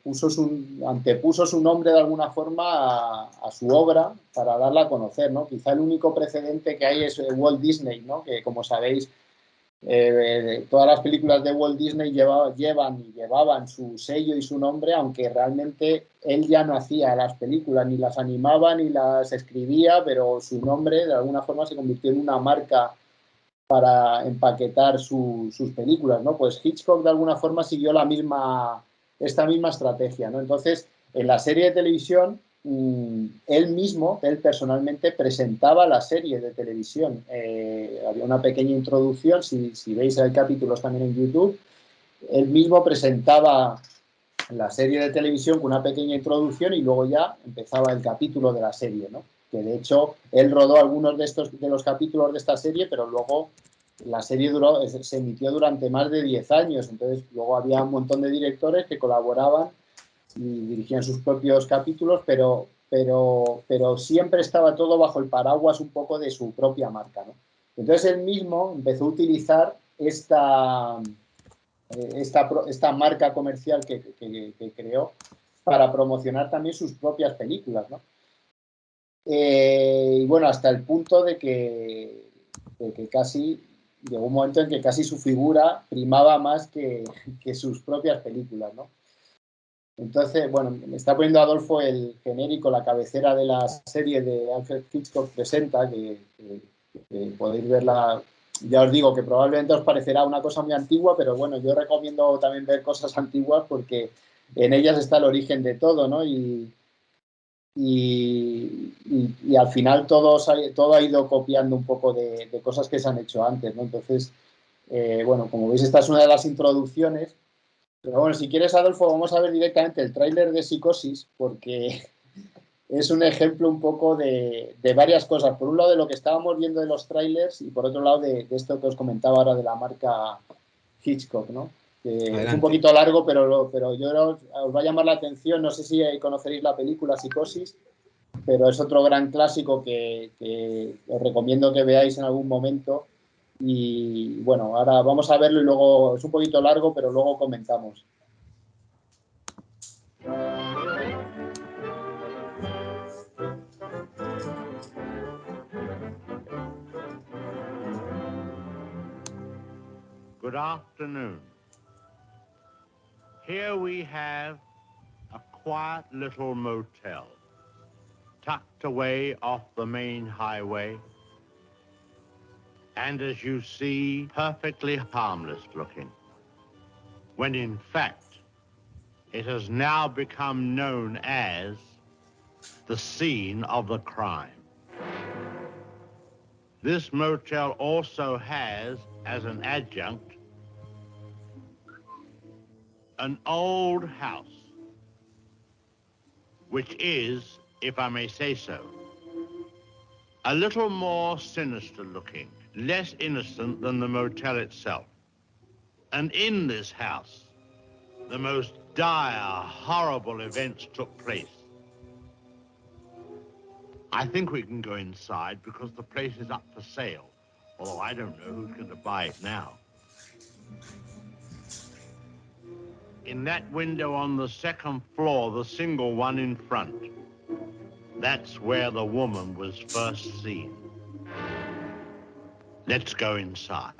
antepuso su nombre de alguna forma a su obra para darla a conocer, ¿no? Quizá el único precedente que hay es Walt Disney, ¿no? Que, como sabéis, todas las películas de Walt Disney llevaban su sello y su nombre, aunque realmente él ya no hacía las películas, ni las animaba, ni las escribía, pero su nombre de alguna forma se convirtió en una marca para empaquetar sus películas, ¿no? Pues Hitchcock de alguna forma siguió esta misma estrategia, ¿no? Entonces, en la serie de televisión, él personalmente presentaba la serie de televisión. Había una pequeña introducción, si veis hay capítulos también en YouTube, él mismo presentaba la serie de televisión con una pequeña introducción y luego ya empezaba el capítulo de la serie, ¿no? Que de hecho él rodó algunos de los capítulos de esta serie, pero luego la serie se emitió durante más de 10 años, entonces luego había un montón de directores que colaboraban y dirigían sus propios capítulos, pero siempre estaba todo bajo el paraguas un poco de su propia marca, ¿no? Entonces él mismo empezó a utilizar esta marca comercial que creó para promocionar también sus propias películas, ¿no? Y bueno, hasta el punto de que casi llegó un momento en que casi su figura primaba más que sus propias películas, ¿no? Entonces, bueno, me está poniendo Adolfo el genérico, la cabecera de la serie de Alfred Hitchcock Presenta, que podéis verla. Ya os digo que probablemente os parecerá una cosa muy antigua, pero bueno, yo recomiendo también ver cosas antiguas porque en ellas está el origen de todo, ¿no? Y al final todo ha ido copiando un poco de cosas que se han hecho antes, ¿no? Entonces, bueno, como veis, esta es una de las introducciones. Pero bueno, si quieres, Adolfo, vamos a ver directamente el tráiler de Psicosis, porque es un ejemplo un poco de varias cosas. Por un lado, de lo que estábamos viendo de los trailers y por otro lado, de esto que os comentaba ahora de la marca Hitchcock, ¿no? Que es un poquito largo, pero yo os va a llamar la atención. No sé si conoceréis la película Psicosis, pero es otro gran clásico que os recomiendo que veáis en algún momento. Y bueno, ahora vamos a verlo y luego es un poquito largo, pero luego comentamos. Good afternoon. Here we have a quiet little motel, tucked away off the main highway, And as you see, perfectly harmless looking. When in fact, it has now become known as the scene of the crime. This motel also has, as an adjunct, an old house, which is, if I may say so, a little more sinister looking, less innocent than the motel itself. And in this house, the most dire, horrible events took place. I think we can go inside because the place is up for sale, although I don't know who's going to buy it now. In that window on the second floor, the single one in front, that's where the woman was first seen. Let's go inside.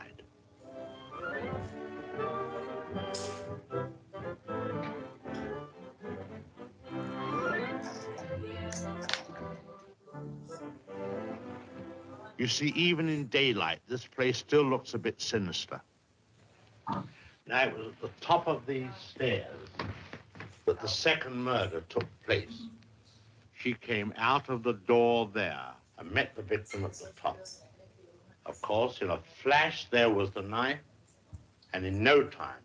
You see, even in daylight, this place still looks a bit sinister. Now, it was at the top of these stairs that the second murder took place. She came out of the door there and met the victim at the top. Of course, in a flash, there was the knife, and in no time,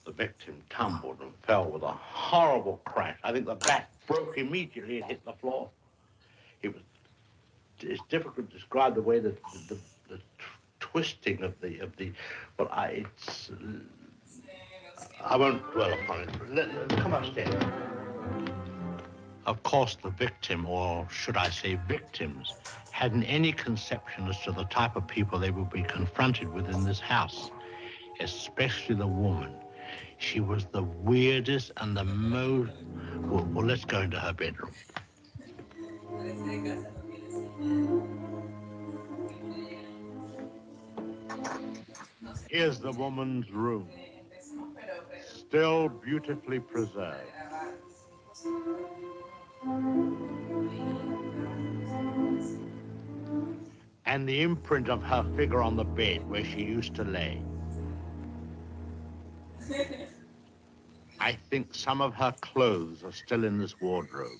the victim tumbled and fell with a horrible crash. I think the bat broke immediately and hit the floor. It's difficult to describe the way that the twisting of the well, I won't dwell upon it. Come upstairs. Of course, the victim, or should I say victims, hadn't any conception as to the type of people they would be confronted with in this house, especially the woman. She was the weirdest and the most... Well, let's go into her bedroom. Here's the woman's room, still beautifully preserved. And the imprint of her figure on the bed where she used to lay. I think some of her clothes are still in this wardrobe.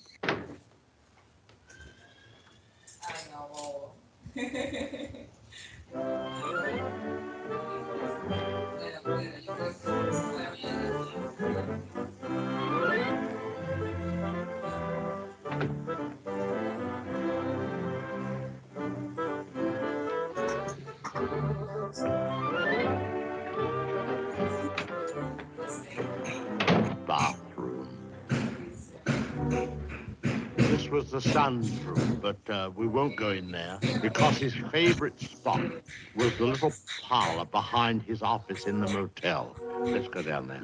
Bathroom. This was the son's room, but we won't go in there because his favorite spot was the little parlor behind his office in the motel. Let's go down there.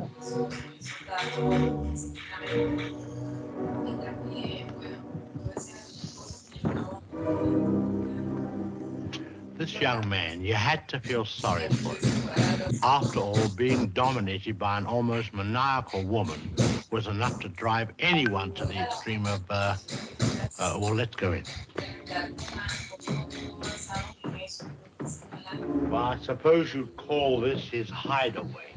This young man, you had to feel sorry for him. After all, being dominated by an almost maniacal woman was enough to drive anyone to the extreme of, well, let's go in. Well, I suppose you'd call this his hideaway.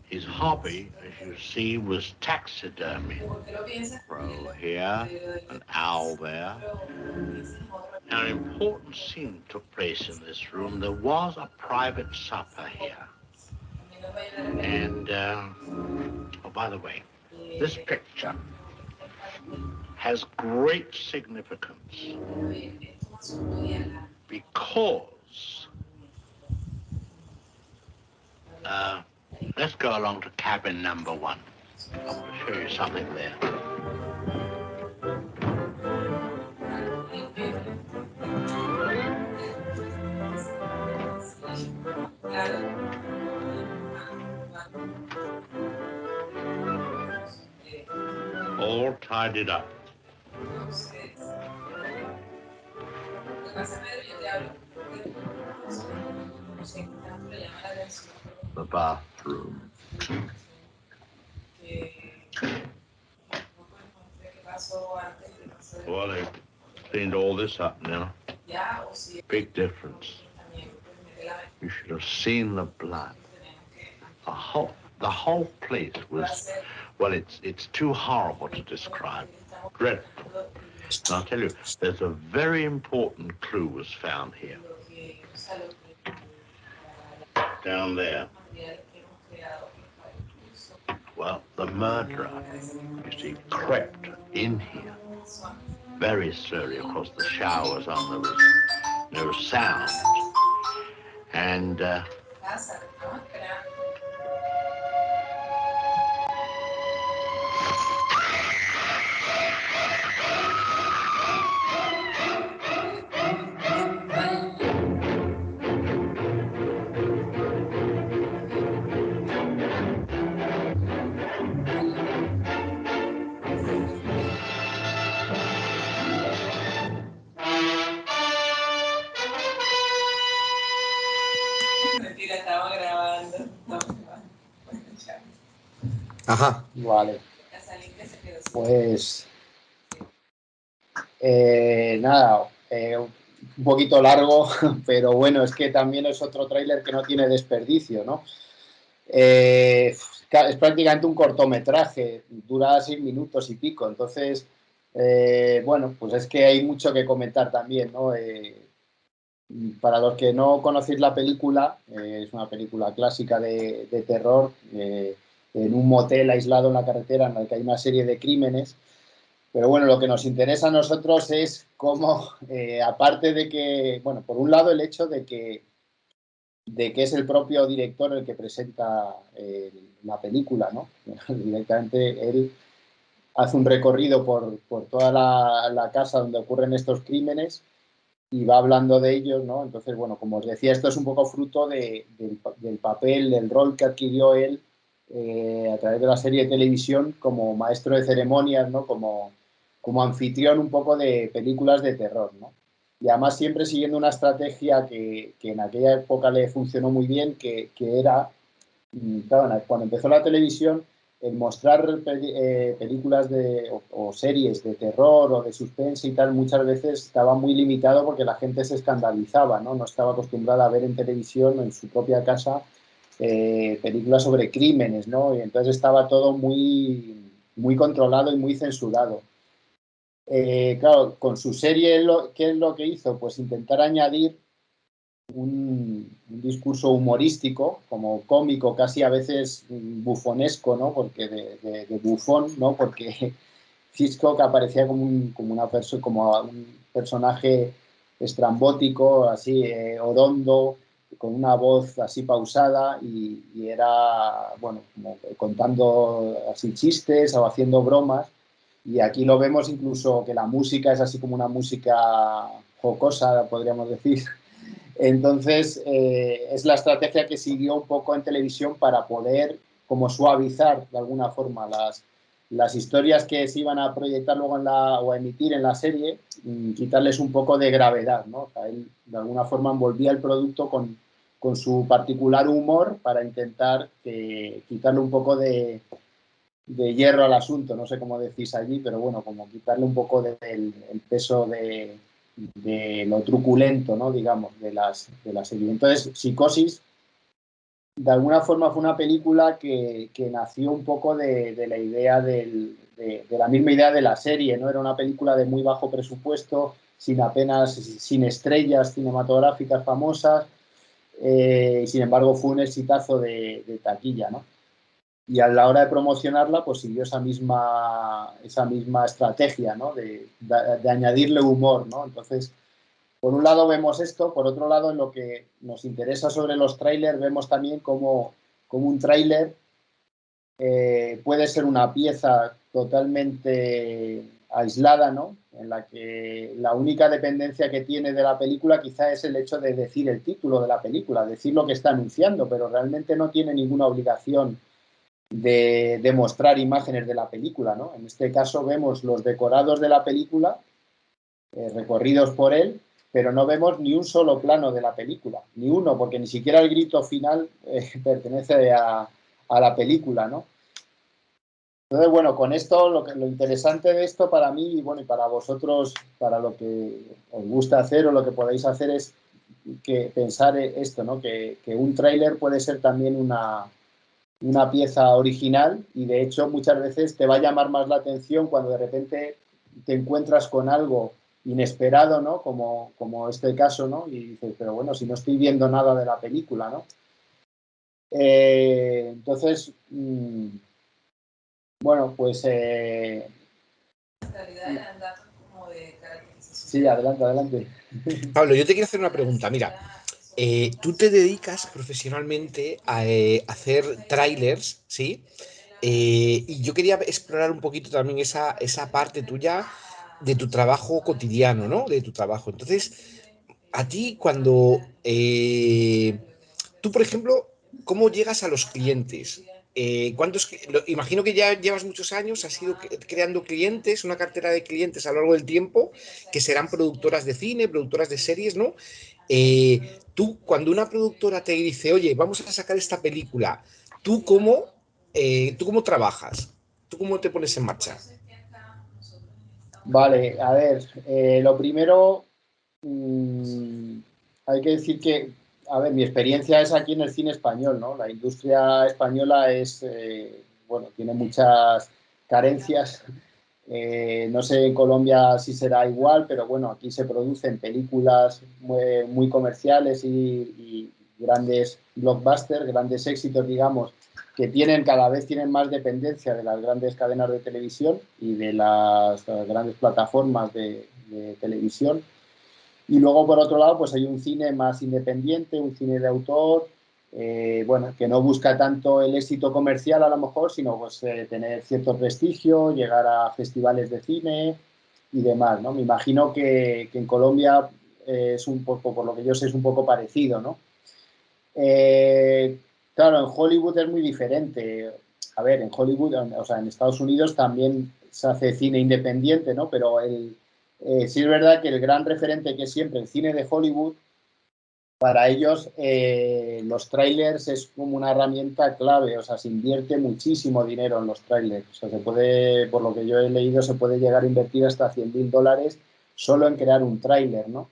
His hobby, as you see, was taxidermy. A crow here, an owl there. Now, an important scene took place in this room. There was a private supper here. And, oh, by the way, this picture has great significance because, let's go along to cabin number 1. I want to show you something there. All tidied up. The bathroom. Well, they've cleaned all this up now. Big difference. You should have seen the blood. The whole place was, well, it's too horrible to describe. Dreadful. And I'll tell you, there's a very important clue was found here. Down there. Well, the murderer, you see, crept in here very slowly across the showers, and there was no sound. And Ajá. Vale. Pues nada, un poquito largo, pero bueno, es que también es otro tráiler que no tiene desperdicio, ¿no? Es prácticamente un cortometraje, dura 6 minutos y pico, entonces, bueno, pues es que hay mucho que comentar también, ¿no? Para los que no conocéis la película, es una película clásica de terror, en un motel aislado en la carretera en el que hay una serie de crímenes. Pero bueno, lo que nos interesa a nosotros es cómo, aparte de que, bueno, por un lado el hecho de que es el propio director el que presenta la película, ¿no? Directamente él hace un recorrido por toda la casa donde ocurren estos crímenes y va hablando de ellos, ¿no? Entonces, bueno, como os decía, esto es un poco fruto del papel, del rol que adquirió él a través de la serie de televisión como maestro de ceremonias, ¿no? Como anfitrión un poco de películas de terror, ¿no? Y además siempre siguiendo una estrategia que en aquella época le funcionó muy bien, que era, claro, cuando empezó la televisión, el mostrar películas o series de terror o de suspense y tal, muchas veces estaba muy limitado porque la gente se escandalizaba, ¿no? No estaba acostumbrada a ver en televisión, en su propia casa, películas sobre crímenes, ¿no? Y entonces estaba todo muy, muy controlado y muy censurado. Claro, con su serie, ¿qué es lo que hizo? Pues intentar añadir un discurso humorístico, como cómico, casi a veces bufonesco, ¿no? Porque de bufón, ¿no? Porque Hitchcock aparecía como un personaje estrambótico, así, orondo, con una voz así pausada y era, bueno, como contando así chistes o haciendo bromas. Y aquí lo vemos incluso que la música es así como una música jocosa, podríamos decir. Entonces, es la estrategia que siguió un poco en televisión para poder como suavizar de alguna forma las historias que se iban a proyectar luego o a emitir en la serie, quitarles un poco de gravedad, ¿no? O sea, él de alguna forma envolvía el producto con su particular humor para intentar quitarle un poco de hierro al asunto, no sé cómo decís allí, pero bueno, como quitarle un poco del peso de lo truculento, ¿no? Digamos, de la serie. Entonces, Psicosis, de alguna forma fue una película que nació un poco de la idea de la misma idea de la serie, ¿no? Era una película de muy bajo presupuesto, sin estrellas cinematográficas famosas, y sin embargo fue un exitazo de taquilla, ¿no? Y a la hora de promocionarla, pues siguió esa misma estrategia, ¿no? De añadirle humor, ¿no? Entonces, por un lado vemos esto, por otro lado, en lo que nos interesa sobre los trailers, vemos también cómo un tráiler puede ser una pieza totalmente aislada, ¿no? En la que la única dependencia que tiene de la película quizá es el hecho de decir el título de la película, decir lo que está anunciando, pero realmente no tiene ninguna obligación de mostrar imágenes de la película, ¿no? En este caso vemos los decorados de la película recorridos por él, pero no vemos ni un solo plano de la película, ni uno, porque ni siquiera el grito final pertenece a la película, ¿no? Entonces, bueno, con esto, lo interesante de esto para mí y bueno, y para vosotros, para lo que os gusta hacer o lo que podéis hacer es que pensar esto, ¿no? Que un tráiler puede ser también una pieza original y de hecho muchas veces te va a llamar más la atención cuando de repente te encuentras con algo inesperado, ¿no? Como este caso, ¿no? Y dices, pero bueno, si no estoy viendo nada de la película, ¿no? Entonces, bueno, pues... Sí, adelante, adelante. Pablo, yo te quiero hacer una pregunta. Mira, tú te dedicas profesionalmente a hacer trailers, ¿sí? Y yo quería explorar un poquito también esa parte tuya de tu trabajo cotidiano, ¿no? De tu trabajo. Entonces, a ti cuando tú, por ejemplo, ¿cómo llegas a los clientes? Imagino que ya llevas muchos años, has ido creando clientes, una cartera de clientes a lo largo del tiempo, que serán productoras de cine, productoras de series, ¿no? Tú, cuando una productora te dice, oye, vamos a sacar esta película, ¿tú cómo trabajas? ¿Tú cómo te pones en marcha? Vale, a ver, lo primero, hay que decir que, a ver, mi experiencia es aquí en el cine español, ¿no? La industria española es, bueno, tiene muchas carencias. No sé en Colombia si será igual, pero bueno, aquí se producen películas muy comerciales y grandes blockbusters, grandes éxitos, digamos, que cada vez tienen más dependencia de las grandes cadenas de televisión y de las grandes plataformas de televisión. Y luego, por otro lado, pues hay un cine más independiente, un cine de autor, bueno, que no busca tanto el éxito comercial a lo mejor, sino pues tener cierto prestigio, llegar a festivales de cine y demás, ¿no? Me imagino que en Colombia es un poco, por lo que yo sé, es un poco parecido, ¿no? Claro, en Hollywood es muy diferente. A ver, en Hollywood, o sea, en Estados Unidos también se hace cine independiente, ¿no? Pero sí es verdad que el gran referente que es siempre el cine de Hollywood, para ellos los trailers es como una herramienta clave, o sea, se invierte muchísimo dinero en los trailers. O sea, se puede, por lo que yo he leído, se puede llegar a invertir hasta $100.000 solo en crear un trailer, ¿no?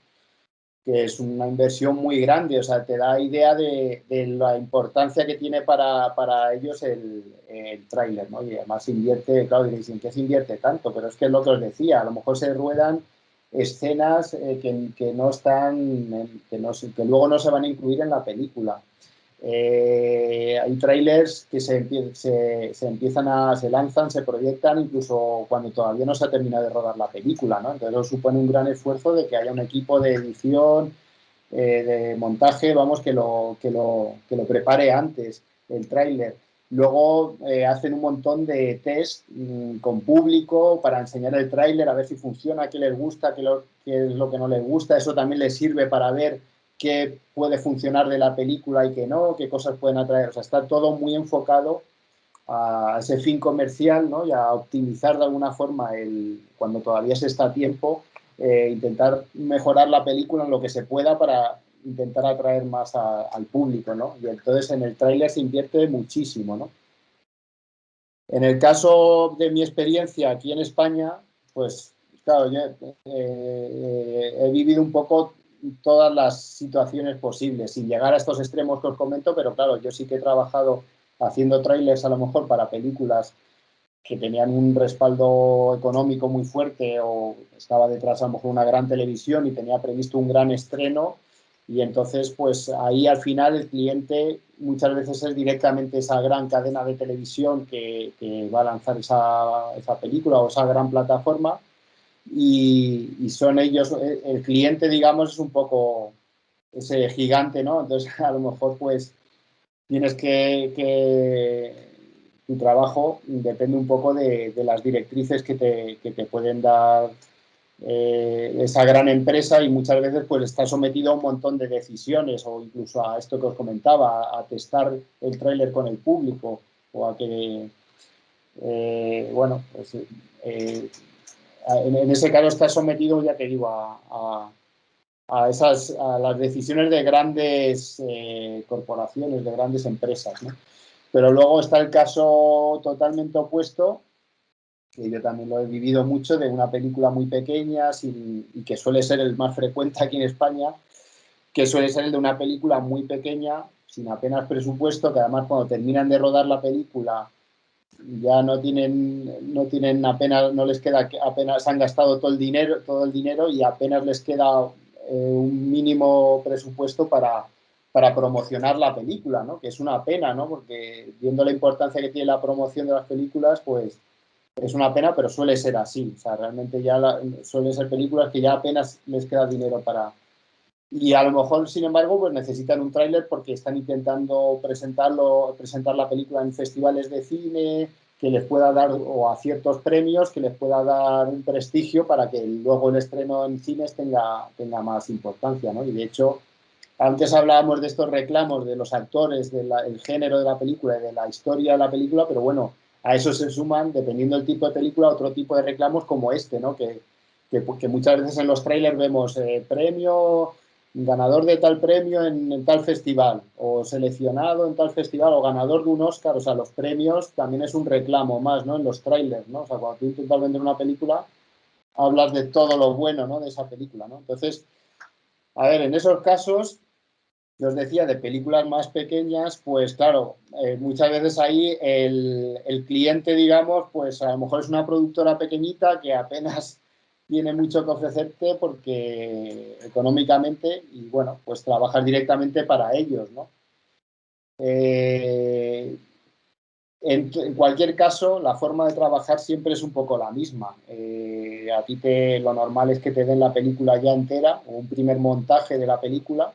Que es una inversión muy grande, o sea, te da idea de la importancia que tiene para ellos el tráiler, ¿no? Y además se invierte, claro, diréis, ¿en qué se invierte tanto? Pero es que es lo que os decía, a lo mejor se ruedan escenas que no están, que luego no se van a incluir en la película. Hay trailers que se lanzan, se proyectan incluso cuando todavía no se ha terminado de rodar la película, ¿no? Entonces eso supone un gran esfuerzo de que haya un equipo de edición, de montaje, vamos, que lo prepare antes, el tráiler. Luego hacen un montón de test con público para enseñar el tráiler, a ver si funciona, qué les gusta, qué es lo que no les gusta. Eso también les sirve para ver qué puede funcionar de la película y qué no, qué cosas pueden atraer. O sea, está todo muy enfocado a ese fin comercial, ¿no? Y a optimizar de alguna forma cuando todavía se está a tiempo, intentar mejorar la película en lo que se pueda para intentar atraer más al público, ¿no? Y entonces en el tráiler se invierte muchísimo, ¿no? En el caso de mi experiencia aquí en España, pues claro, yo he vivido un poco todas las situaciones posibles, sin llegar a estos extremos que os comento, pero claro, yo sí que he trabajado haciendo trailers a lo mejor para películas que tenían un respaldo económico muy fuerte o estaba detrás a lo mejor una gran televisión y tenía previsto un gran estreno y entonces pues ahí al final el cliente muchas veces es directamente esa gran cadena de televisión que va a lanzar esa película o esa gran plataforma y son ellos, el cliente digamos es un poco ese gigante, ¿no? Entonces a lo mejor pues tienes tu trabajo depende un poco de las directrices que te pueden dar esa gran empresa y muchas veces pues está sometido a un montón de decisiones o incluso a esto que os comentaba, a testar el tráiler con el público o a que, bueno, pues en ese caso está sometido, ya te digo, a las decisiones de grandes corporaciones, de grandes empresas, ¿no? Pero luego está el caso totalmente opuesto, que yo también lo he vivido mucho, de una película muy pequeña y que suele ser el más frecuente aquí en España, que suele ser el de una película muy pequeña, sin apenas presupuesto, que además cuando terminan de rodar la película ya no tienen apenas, no les queda, apenas han gastado todo el dinero y apenas les queda un mínimo presupuesto para promocionar la película, ¿no? Que es una pena, ¿no? Porque viendo la importancia que tiene la promoción de las películas, pues es una pena, pero suele ser así. O sea, realmente ya suelen ser películas que ya apenas les queda dinero para... Y a lo mejor, sin embargo, pues necesitan un tráiler porque están intentando presentar la película en festivales de cine, que les pueda dar, o a ciertos premios, que les pueda dar un prestigio para que luego el estreno en cines tenga más importancia, ¿no? Y de hecho, antes hablábamos de estos reclamos de los actores, del género de la película y de la historia de la película, pero bueno, a eso se suman, dependiendo del tipo de película, otro tipo de reclamos como este, ¿no? Que muchas veces en los trailers vemos premio, ganador de tal premio en tal festival, o seleccionado en tal festival, o ganador de un Oscar. O sea, los premios también es un reclamo más, ¿no? En los trailers, ¿no? O sea, cuando tú intentas vender una película, hablas de todo lo bueno, ¿no? De esa película, ¿no? Entonces, a ver, en esos casos, os decía, de películas más pequeñas, pues claro, muchas veces ahí el cliente, digamos, pues a lo mejor es una productora pequeñita que apenas tiene mucho que ofrecerte porque económicamente, y bueno, pues trabajas directamente para ellos, ¿no? En cualquier caso, la forma de trabajar siempre es un poco la misma. A ti lo normal es que te den la película ya entera, o un primer montaje de la película,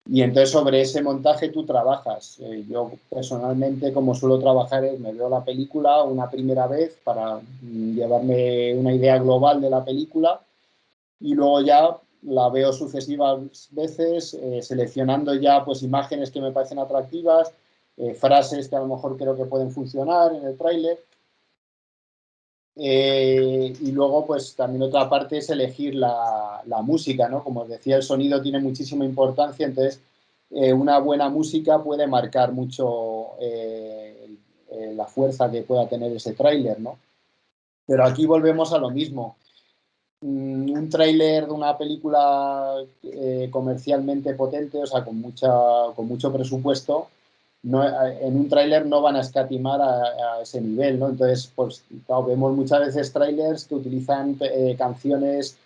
y entonces sobre ese montaje tú trabajas. Yo personalmente, como suelo trabajar, me veo la película una primera vez para llevarme una idea global de la película y luego ya la veo sucesivas veces, seleccionando ya pues imágenes que me parecen atractivas, frases que a lo mejor creo que pueden funcionar en el tráiler. Y luego, pues también otra parte es elegir la música, ¿no? Como os decía, el sonido tiene muchísima importancia, entonces una buena música puede marcar mucho la fuerza que pueda tener ese tráiler, ¿no? Pero aquí volvemos a lo mismo. Un tráiler de una película comercialmente potente, o sea, con mucho presupuesto, en un tráiler no van a escatimar a ese nivel, ¿no? Entonces, pues claro, vemos muchas veces tráilers que utilizan canciones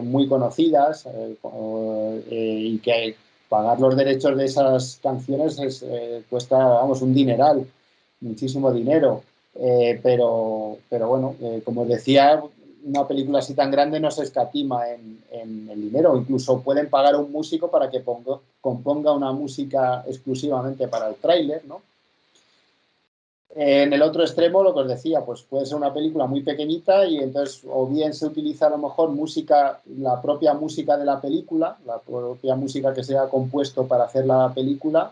muy conocidas y que pagar los derechos de esas canciones cuesta, vamos, un dineral, muchísimo dinero. Pero bueno, como os decía, una película así tan grande no se escatima en el dinero. Incluso pueden pagar a un músico para que componga una música exclusivamente para el tráiler, ¿no? En el otro extremo, lo que os decía, pues puede ser una película muy pequeñita y entonces o bien se utiliza a lo mejor música, la propia música de la película, la propia música que se ha compuesto para hacer la película,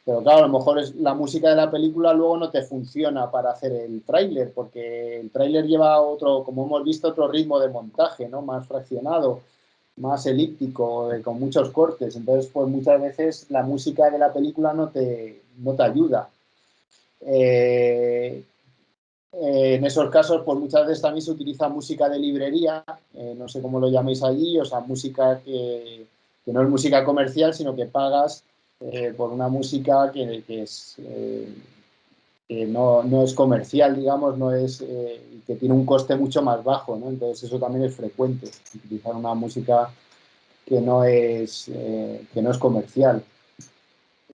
pero claro, a lo mejor la música de la película luego no te funciona para hacer el tráiler, porque el tráiler lleva otro, como hemos visto, otro ritmo de montaje, ¿no? Más fraccionado, más elíptico, con muchos cortes. Entonces, pues muchas veces la música de la película no te ayuda. En esos casos, pues muchas veces también se utiliza música de librería, no sé cómo lo llaméis allí, o sea, música que no es música comercial, sino que pagas por una música que no es comercial, digamos, que tiene un coste mucho más bajo, ¿no? Entonces eso también es frecuente, utilizar una música que no es comercial.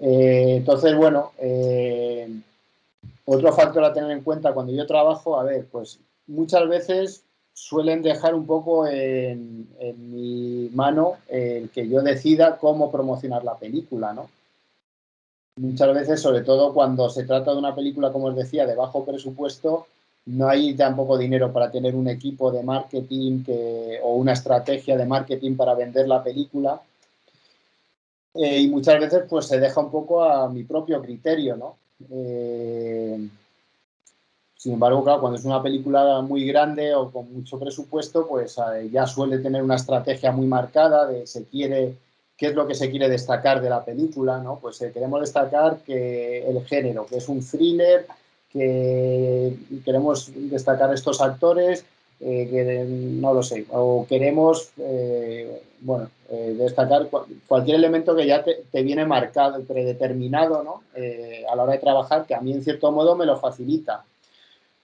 Entonces, bueno, otro factor a tener en cuenta cuando yo trabajo, a ver, pues muchas veces suelen dejar un poco en mi mano el que yo decida cómo promocionar la película, ¿no? Muchas veces, sobre todo cuando se trata de una película, como os decía, de bajo presupuesto, no hay tampoco dinero para tener un equipo de marketing o una estrategia de marketing para vender la película. Y muchas veces pues se deja un poco a mi propio criterio, ¿no? Sin embargo, claro, cuando es una película muy grande o con mucho presupuesto, pues ya suele tener una estrategia muy marcada de qué es lo que se quiere destacar de la película, ¿no? Pues queremos destacar que el género, que es un thriller, que queremos destacar estos actores, que no lo sé, o queremos destacar cualquier elemento que ya te viene marcado, predeterminado, ¿no? A la hora de trabajar, que a mí en cierto modo me lo facilita.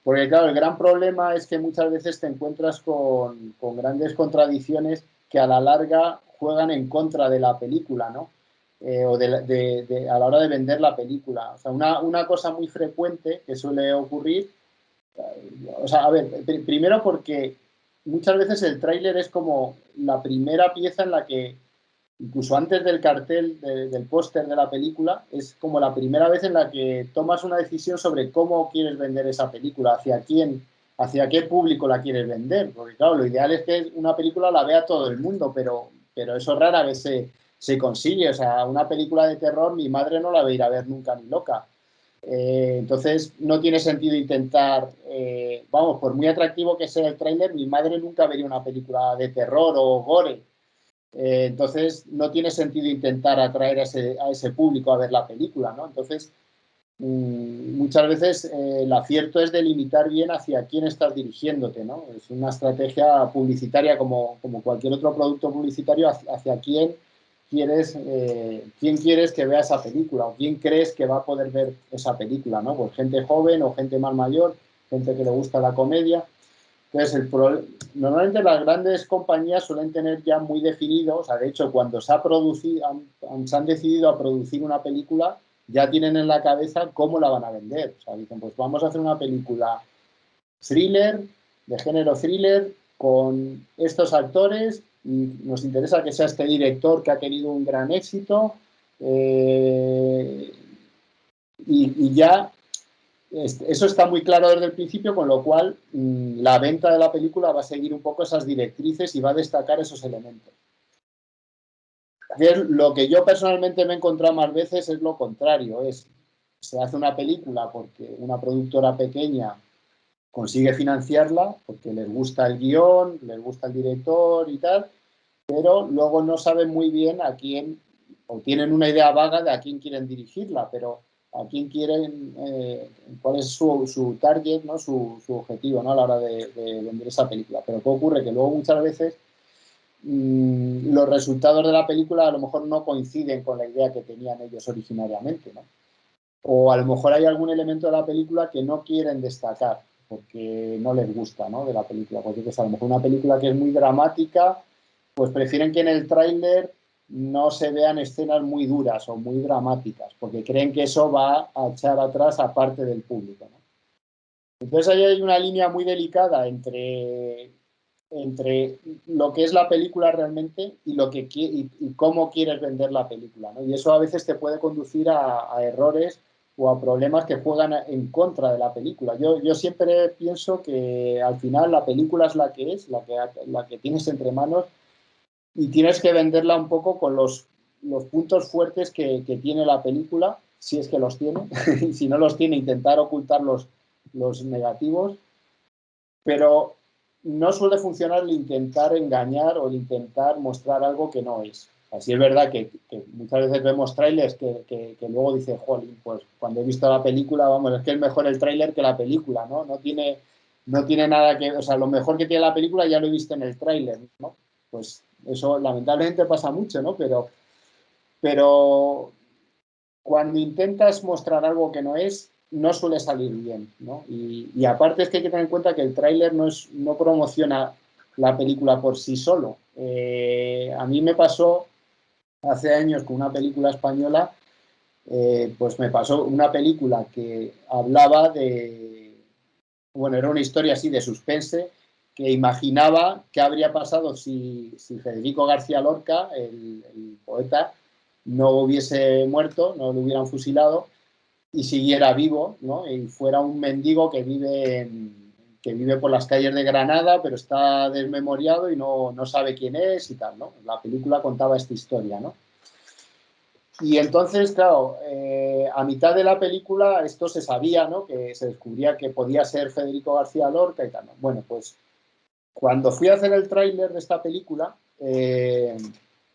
Porque claro, el gran problema es que muchas veces te encuentras con grandes contradicciones que a la larga juegan en contra de la película, ¿no? O a la hora de vender la película. O sea, una cosa muy frecuente que suele ocurrir, o sea, a ver, primero porque muchas veces el tráiler es como la primera pieza en la que, incluso antes del cartel, del póster de la película, es como la primera vez en la que tomas una decisión sobre cómo quieres vender esa película, hacia quién, hacia qué público la quieres vender. Porque claro, lo ideal es que una película la vea todo el mundo, pero eso rara vez se consigue. O sea, una película de terror mi madre no la va a ir a ver nunca ni loca. Entonces no tiene sentido intentar, por muy atractivo que sea el tráiler, mi madre nunca vería una película de terror o gore. Entonces no tiene sentido intentar atraer a ese público a ver la película, ¿no? Entonces muchas veces el acierto es delimitar bien hacia quién estás dirigiéndote, ¿no? Es una estrategia publicitaria como cualquier otro producto publicitario, hacia quién quieres que vea esa película o quién crees que va a poder ver esa película, ¿no? Pues gente joven o gente más mayor, gente que le gusta la comedia. Entonces, normalmente las grandes compañías suelen tener ya muy definido, o sea, de hecho, cuando se han decidido a producir una película, ya tienen en la cabeza cómo la van a vender. O sea, dicen, pues vamos a hacer una película thriller, de género thriller, con estos actores, y nos interesa que sea este director que ha tenido un gran éxito, y ya eso está muy claro desde el principio, con lo cual la venta de la película va a seguir un poco esas directrices y va a destacar esos elementos. Lo que yo personalmente me he encontrado más veces es lo contrario, se hace una película porque una productora pequeña consigue financiarla porque les gusta el guión, les gusta el director y tal, pero luego no saben muy bien a quién, o tienen una idea vaga de a quién quieren dirigirla, pero a quién quieren, cuál es su target, ¿no? su objetivo, ¿no? A la hora de vender esa película. Pero ¿qué ocurre? Que luego muchas veces los resultados de la película a lo mejor no coinciden con la idea que tenían ellos originariamente, ¿no? O a lo mejor hay algún elemento de la película que no quieren destacar porque no les gusta, ¿no? De la película. Porque pues, a lo mejor una película que es muy dramática, pues prefieren que en el tráiler no se vean escenas muy duras o muy dramáticas, porque creen que eso va a echar atrás a parte del público, ¿no? Entonces ahí hay una línea muy delicada entre lo que es la película realmente y cómo quieres vender la película, ¿no? Y eso a veces te puede conducir a errores o a problemas que juegan en contra de la película. Yo siempre pienso que al final la película es la que es, la que tienes entre manos, y tienes que venderla un poco con los puntos fuertes que tiene la película, si es que los tiene, y si no los tiene, intentar ocultar los negativos, pero no suele funcionar el intentar engañar o el intentar mostrar algo que no es. Así es verdad que muchas veces vemos trailers que luego dicen, jolín, pues cuando he visto la película, vamos, es que es mejor el trailer que la película, ¿no? No tiene nada que, o sea, lo mejor que tiene la película ya lo he visto en el trailer, ¿no? Pues eso lamentablemente pasa mucho, ¿no? Pero cuando intentas mostrar algo que no es, no suele salir bien, ¿no? Y aparte es que hay que tener en cuenta que el tráiler no promociona la película por sí solo. A mí me pasó hace años con una película española, pues me pasó una película que hablaba era una historia así de suspense, que imaginaba qué habría pasado si Federico García Lorca, el poeta, no hubiese muerto, no lo hubieran fusilado y siguiera vivo, ¿no? Y fuera un mendigo que vive por las calles de Granada, pero está desmemoriado y no sabe quién es y tal, ¿no? La película contaba esta historia, ¿no? Y entonces, claro, a mitad de la película esto se sabía, ¿no? Que se descubría que podía ser Federico García Lorca y tal, ¿no? Bueno, pues cuando fui a hacer el tráiler de esta película,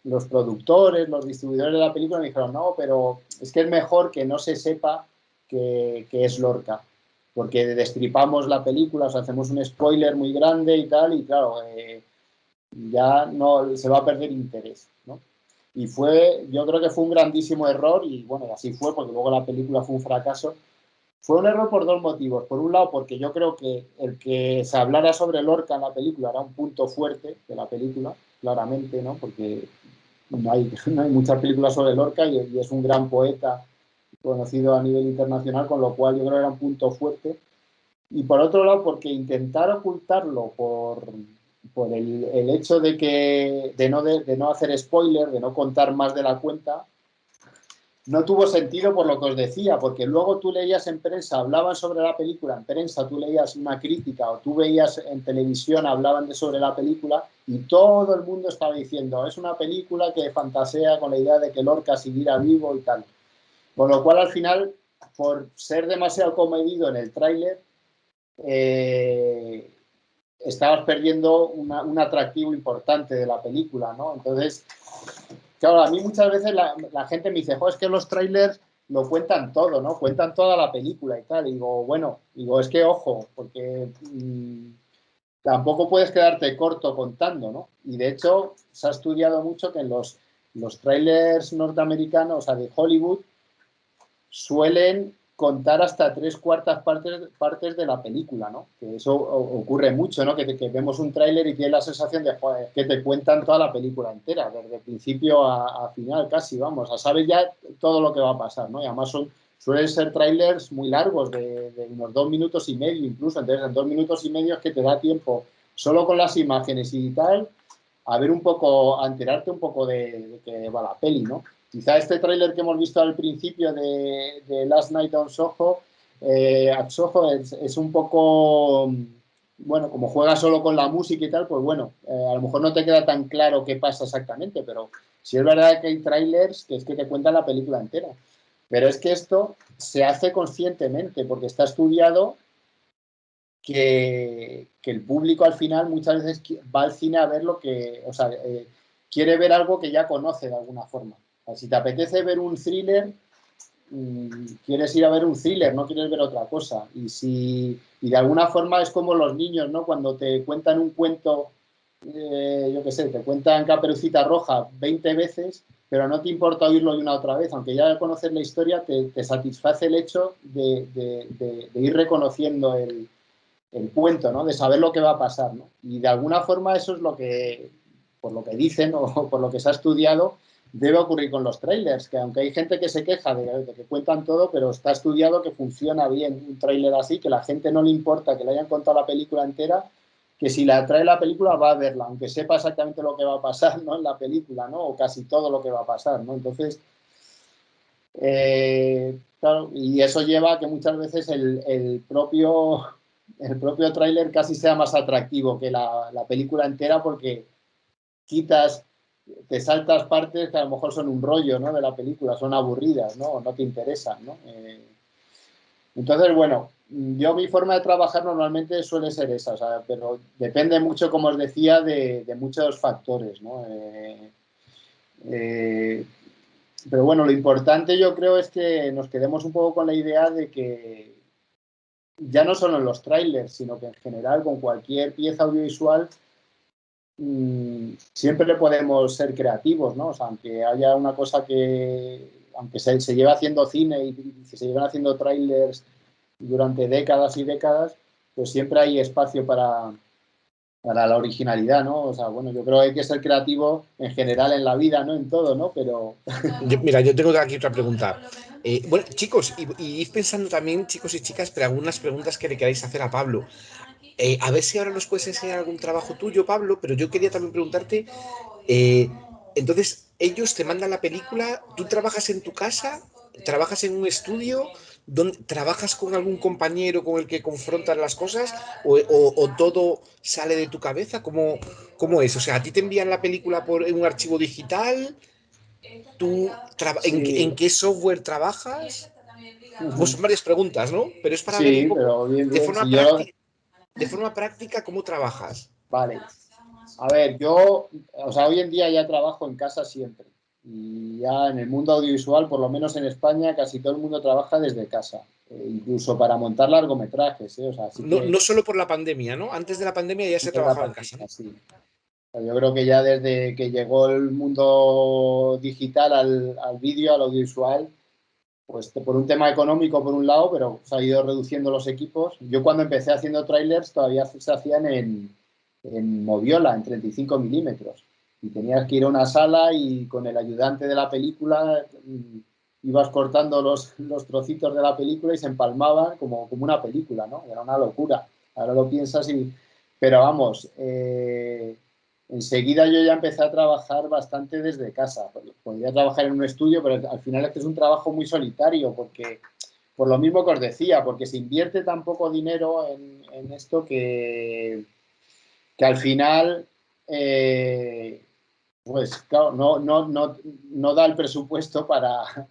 los productores, los distribuidores de la película me dijeron, no, pero es que es mejor que no se sepa que es Lorca. porque destripamos la película, o sea, hacemos un spoiler muy grande y tal, y claro, ya no se va a perder interés, ¿no? Y yo creo que fue un grandísimo error, y bueno, así fue, porque luego la película fue un fracaso. Fue un error por dos motivos. Por un lado, porque yo creo que el que se hablara sobre Lorca en la película era un punto fuerte de la película, claramente, ¿no? Porque no hay muchas películas sobre Lorca y es un gran poeta conocido a nivel internacional, con lo cual yo creo que era un punto fuerte. Y por otro lado, porque intentar ocultarlo por el hecho de no hacer spoiler, de no contar más de la cuenta, no tuvo sentido por lo que os decía, porque luego tú leías en prensa, hablaban sobre la película, en prensa tú leías una crítica o tú veías en televisión, hablaban sobre la película y todo el mundo estaba diciendo, es una película que fantasea con la idea de que Lorca siguiera vivo y tal. Con lo cual, al final, por ser demasiado comedido en el tráiler, estabas perdiendo un atractivo importante de la película, ¿no? Entonces, claro, a mí muchas veces la gente me dice, es que los trailers lo cuentan todo, ¿no? Cuentan toda la película y tal. Y digo, bueno, es que ojo, porque tampoco puedes quedarte corto contando, ¿no? Y de hecho, se ha estudiado mucho que en los trailers norteamericanos, o sea, de Hollywood, suelen contar hasta 3/4 partes de la película, ¿no? Que eso ocurre mucho, ¿no? Que vemos un tráiler y tienes la sensación de joder, que te cuentan toda la película entera, desde principio a final casi, vamos, a saber ya todo lo que va a pasar, ¿no? Y además suelen ser trailers muy largos, de unos 2 minutos y medio incluso, entonces en 2 minutos y medio es que te da tiempo, solo con las imágenes y tal, a ver un poco, a enterarte un poco de qué va la peli, ¿no? Quizá este tráiler que hemos visto al principio de Last Night on Soho, es un poco, bueno, como juega solo con la música y tal, pues bueno, a lo mejor no te queda tan claro qué pasa exactamente, pero sí es verdad que hay trailers que es que te cuentan la película entera. Pero es que esto se hace conscientemente, porque está estudiado que el público al final muchas veces va al cine a ver quiere ver algo que ya conoce de alguna forma. Si te apetece ver un thriller, quieres ir a ver un thriller, no quieres ver otra cosa. Y de alguna forma es como los niños, ¿no? Cuando te cuentan un cuento, yo qué sé, te cuentan Caperucita Roja 20 veces, pero no te importa oírlo de una otra vez, aunque ya conoces la historia, te satisface el hecho de ir reconociendo el cuento, ¿no? De saber lo que va a pasar, ¿no? Y de alguna forma eso es lo que, por lo que dicen o por lo que se ha estudiado, debe ocurrir con los trailers, que aunque hay gente que se queja de que cuentan todo, pero está estudiado que funciona bien un trailer así, que la gente no le importa que le hayan contado la película entera, que si la trae la película va a verla, aunque sepa exactamente lo que va a pasar, ¿no? En la película, ¿no? O casi todo lo que va a pasar, ¿no? Entonces, claro, y eso lleva a que muchas veces el propio tráiler casi sea más atractivo que la película entera, porque te saltas partes que a lo mejor son un rollo, ¿no? De la película, son aburridas, ¿no? O no te interesan, ¿no? Entonces, bueno, yo mi forma de trabajar normalmente suele ser esa, o sea, pero depende mucho, como os decía, de muchos factores, ¿no? Pero bueno, lo importante yo creo es que nos quedemos un poco con la idea de que ya no solo en los trailers, sino que en general con cualquier pieza audiovisual siempre podemos ser creativos, ¿no? O sea, aunque haya una cosa aunque se lleve haciendo cine y se lleven haciendo trailers durante décadas y décadas, pues siempre hay espacio para la originalidad, ¿no? O sea, bueno, yo creo que hay que ser creativo en general en la vida, no en todo, ¿no? Pero... Mira, yo tengo aquí otra pregunta. Bueno, chicos, y id pensando también, chicos y chicas, pero algunas preguntas que le queráis hacer a Pablo. A ver si ahora nos puedes enseñar algún trabajo tuyo, Pablo, pero yo quería también preguntarte, entonces, ellos te mandan la película, tú trabajas en tu casa, trabajas en un estudio, trabajas con algún compañero con el que confrontas las cosas, o todo sale de tu cabeza, ¿cómo es? O sea, a ti te envían la película en un archivo digital, ¿en qué software trabajas? Pues son varias preguntas, ¿no? Pero es para ver un Sí, poco pero bien, de bien. forma Si yo... práctica, de forma práctica cómo trabajas. Vale. A ver, yo, o sea, hoy en día ya trabajo en casa siempre. Y ya en el mundo audiovisual, por lo menos en España, casi todo el mundo trabaja desde casa, incluso para montar largometrajes. O sea, no, no solo por la pandemia, ¿no? Antes de la pandemia ya se trabajaba en casa, ¿no? Sí. Yo creo que ya desde que llegó el mundo digital al vídeo, al audiovisual, pues por un tema económico por un lado, pero se ha ido reduciendo los equipos. Yo cuando empecé haciendo trailers todavía se hacían en Moviola, en 35 milímetros. Y tenías que ir a una sala y con el ayudante de la película ibas cortando los trocitos de la película y se empalmaban como una película, ¿no? Era una locura. Ahora lo piensas y... Pero vamos, enseguida yo ya empecé a trabajar bastante desde casa. Podía trabajar en un estudio, pero al final es que es un trabajo muy solitario, porque por lo mismo que os decía, porque se invierte tan poco dinero en esto que al final, pues claro, no da el presupuesto para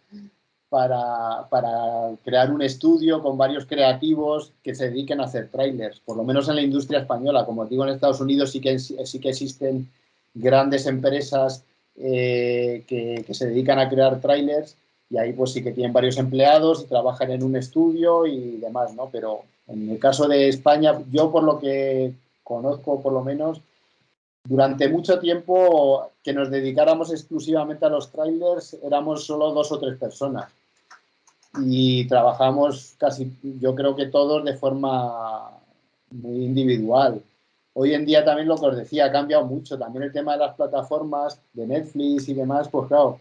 crear un estudio con varios creativos que se dediquen a hacer trailers, por lo menos en la industria española. Como os digo, en Estados Unidos sí que existen grandes empresas que se dedican a crear trailers y ahí pues sí que tienen varios empleados y trabajan en un estudio y demás, ¿no? Pero en el caso de España, yo por lo que conozco por lo menos, durante mucho tiempo que nos dedicáramos exclusivamente a los trailers éramos solo 2 o 3 personas y trabajamos casi, yo creo que todos de forma muy individual. Hoy en día también lo que os decía, ha cambiado mucho. También el tema de las plataformas, de Netflix y demás, pues claro,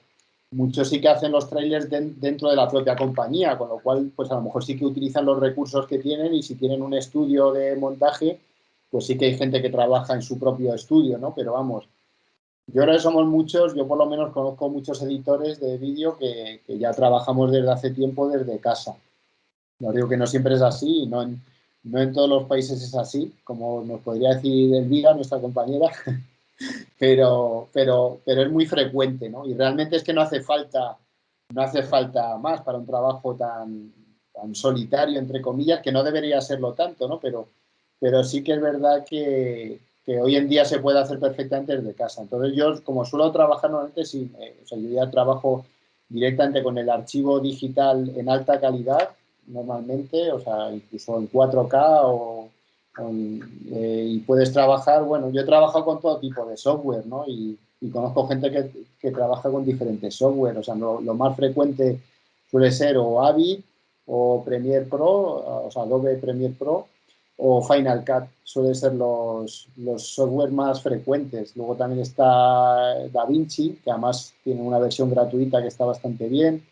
muchos sí que hacen los trailers dentro de la propia compañía, con lo cual, pues a lo mejor sí que utilizan los recursos que tienen y si tienen un estudio de montaje, pues sí que hay gente que trabaja en su propio estudio, ¿no? Pero vamos, yo creo que somos muchos, yo por lo menos conozco muchos editores de vídeo que ya trabajamos desde hace tiempo desde casa. No digo que no siempre es así, no en todos los países es así, como nos podría decir Elvira, nuestra compañera, pero es muy frecuente, ¿no? Y realmente es que no hace falta más para un trabajo tan solitario, entre comillas, que no debería serlo tanto, ¿no? Pero sí que es verdad que hoy en día se puede hacer perfectamente desde casa. Entonces yo, como suelo trabajar normalmente, sí, o sea, yo ya trabajo directamente con el archivo digital en alta calidad, normalmente, o sea, incluso en 4K y puedes trabajar, bueno, yo he trabajado con todo tipo de software, ¿no? Y conozco gente que trabaja con diferentes software, o sea, lo más frecuente suele ser o Avid o Premiere Pro, o sea, Adobe Premiere Pro o Final Cut, suelen ser los software más frecuentes. Luego también está DaVinci, que además tiene una versión gratuita que está bastante bien.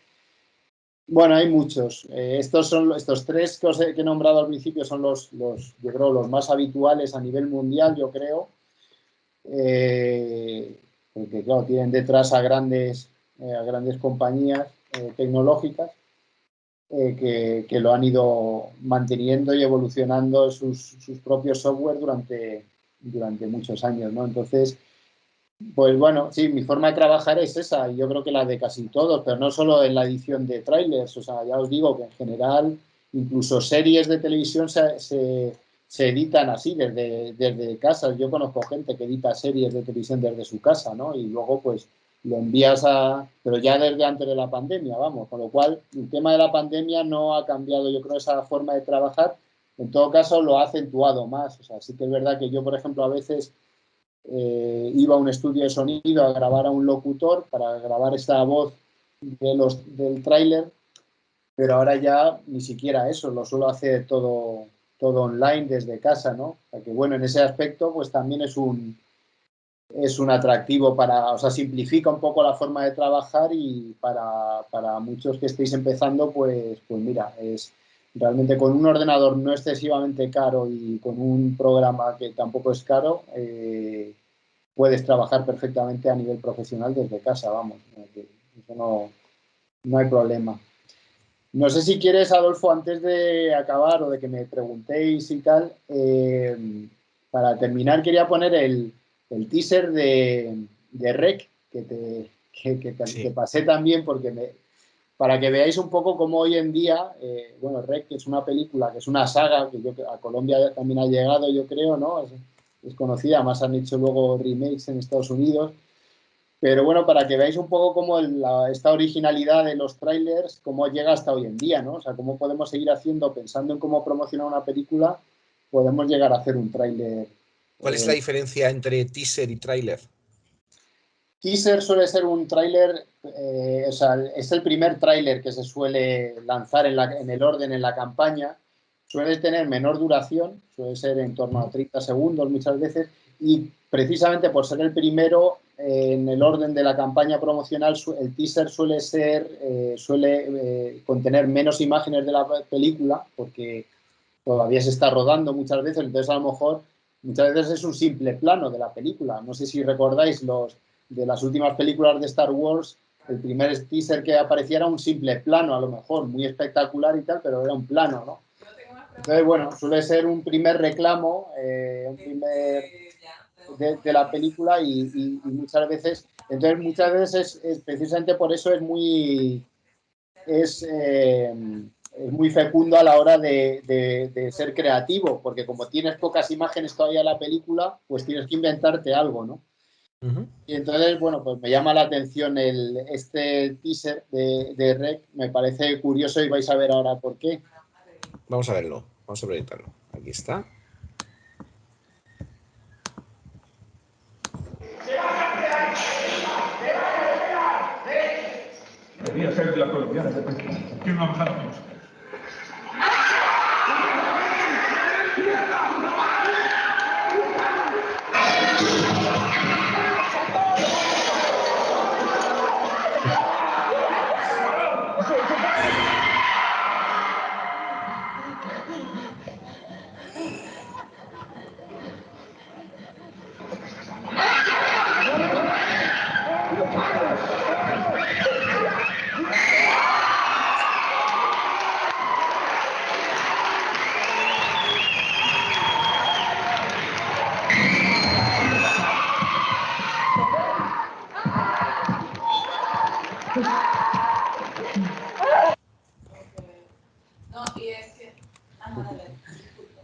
Bueno, hay muchos. Estos 3 que he nombrado al principio son yo creo, los más habituales a nivel mundial, yo creo. Porque, claro, tienen detrás a grandes compañías tecnológicas que lo han ido manteniendo y evolucionando sus propios software durante muchos años, ¿no? Entonces, pues bueno, sí, mi forma de trabajar es esa, y yo creo que la de casi todos, pero no solo en la edición de trailers, o sea, ya os digo que en general incluso series de televisión se editan así desde casa. Yo conozco gente que edita series de televisión desde su casa, ¿no? Y luego pues lo envías pero ya desde antes de la pandemia, vamos, con lo cual el tema de la pandemia no ha cambiado, yo creo, esa forma de trabajar. En todo caso lo ha acentuado más, o sea, sí que es verdad que yo, por ejemplo, a veces iba a un estudio de sonido a grabar a un locutor para grabar esta voz del tráiler, pero ahora ya ni siquiera eso, lo suelo hacer todo online desde casa, ¿no? O sea que bueno, en ese aspecto pues también es un atractivo o sea, simplifica un poco la forma de trabajar y para muchos que estéis empezando, pues mira, es realmente con un ordenador no excesivamente caro y con un programa que tampoco es caro, puedes trabajar perfectamente a nivel profesional desde casa, vamos. Eso no hay problema. No sé si quieres, Adolfo, antes de acabar o de que me preguntéis y tal, para terminar quería poner el teaser de REC que te pasé también porque para que veáis un poco cómo hoy en día, bueno, REC es una película, que es una saga que a Colombia también ha llegado, yo creo, ¿no? Es conocida, además han hecho luego remakes en Estados Unidos. Pero bueno, para que veáis un poco cómo esta originalidad de los trailers, cómo llega hasta hoy en día, ¿no? O sea, cómo podemos seguir haciendo, pensando en cómo promocionar una película, podemos llegar a hacer un tráiler. ¿Cuál es la diferencia entre teaser y tráiler? Teaser suele ser un tráiler, o sea, es el primer tráiler que se suele lanzar en el orden en la campaña. Suele tener menor duración, suele ser en torno a 30 segundos muchas veces, y precisamente por ser el primero en el orden de la campaña promocional, el teaser suele contener menos imágenes de la película, porque todavía se está rodando muchas veces, entonces a lo mejor muchas veces es un simple plano de la película. No sé si recordáis de las últimas películas de Star Wars, el primer teaser que aparecía era un simple plano, a lo mejor, muy espectacular y tal, pero era un plano, ¿no? Entonces, bueno, suele ser un primer reclamo, de la película y muchas veces, entonces muchas veces es precisamente por eso es muy fecundo a la hora de ser creativo, porque como tienes pocas imágenes todavía en la película, pues tienes que inventarte algo, ¿no? Y entonces, bueno, pues me llama la atención este teaser de Rec, me parece curioso y vais a ver ahora por qué. Vamos a verlo, vamos a proyectarlo. Aquí está. Debía ser de la colombiana. ¿Quién lo ha matado?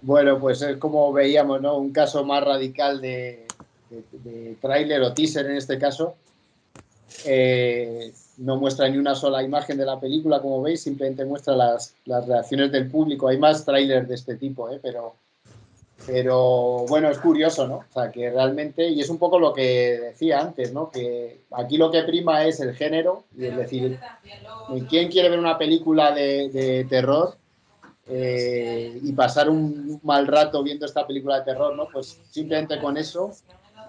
Bueno, pues es como veíamos, ¿no? Un caso más radical de tráiler o teaser en este caso. No muestra ni una sola imagen de la película, como veis, simplemente muestra las reacciones del público. Hay más trailers de este tipo, pero bueno, es curioso, ¿no? O sea, que realmente, y es un poco lo que decía antes, ¿no? Que aquí lo que prima es el género, y es decir, ¿quién quiere ver una película de terror y pasar un mal rato viendo esta película de terror, ¿no? Pues simplemente con eso,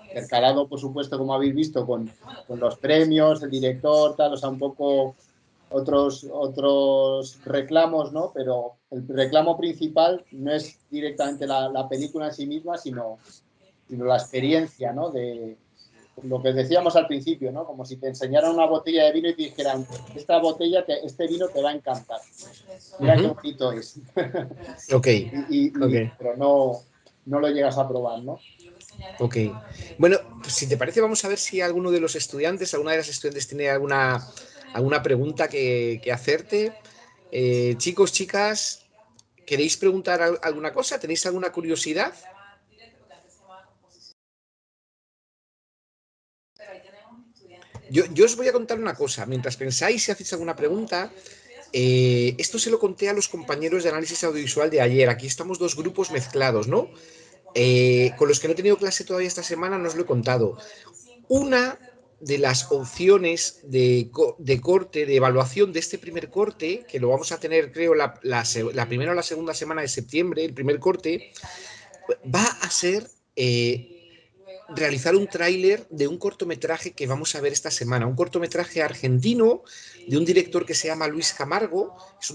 intercalado, por supuesto, como habéis visto, con los premios, el director, tal, o sea, un poco otros reclamos, ¿no? Pero el reclamo principal no es directamente la película en sí misma, sino la experiencia, ¿no? De lo que decíamos al principio, ¿no? Como si te enseñaran una botella de vino y te dijeran, esta botella, este vino te va a encantar. Mira qué bonito es. Ok. Pero no lo llegas a probar, ¿no? Ok. Bueno, pues si te parece, vamos a ver si alguno de los estudiantes, alguna de las estudiantes tiene alguna pregunta que hacerte. Chicos, chicas, ¿queréis preguntar alguna cosa? ¿Tenéis alguna curiosidad? Yo os voy a contar una cosa. Mientras pensáis si hacéis alguna pregunta, esto se lo conté a los compañeros de análisis audiovisual de ayer. Aquí estamos dos grupos mezclados, ¿no? Con los que no he tenido clase todavía esta semana, no os lo he contado. Una de las opciones de corte, de evaluación de este primer corte, que lo vamos a tener, creo, la primera o la segunda semana de septiembre, el primer corte, va a ser realizar un tráiler de un cortometraje que vamos a ver esta semana, un cortometraje argentino de un director que se llama Luis Camargo, es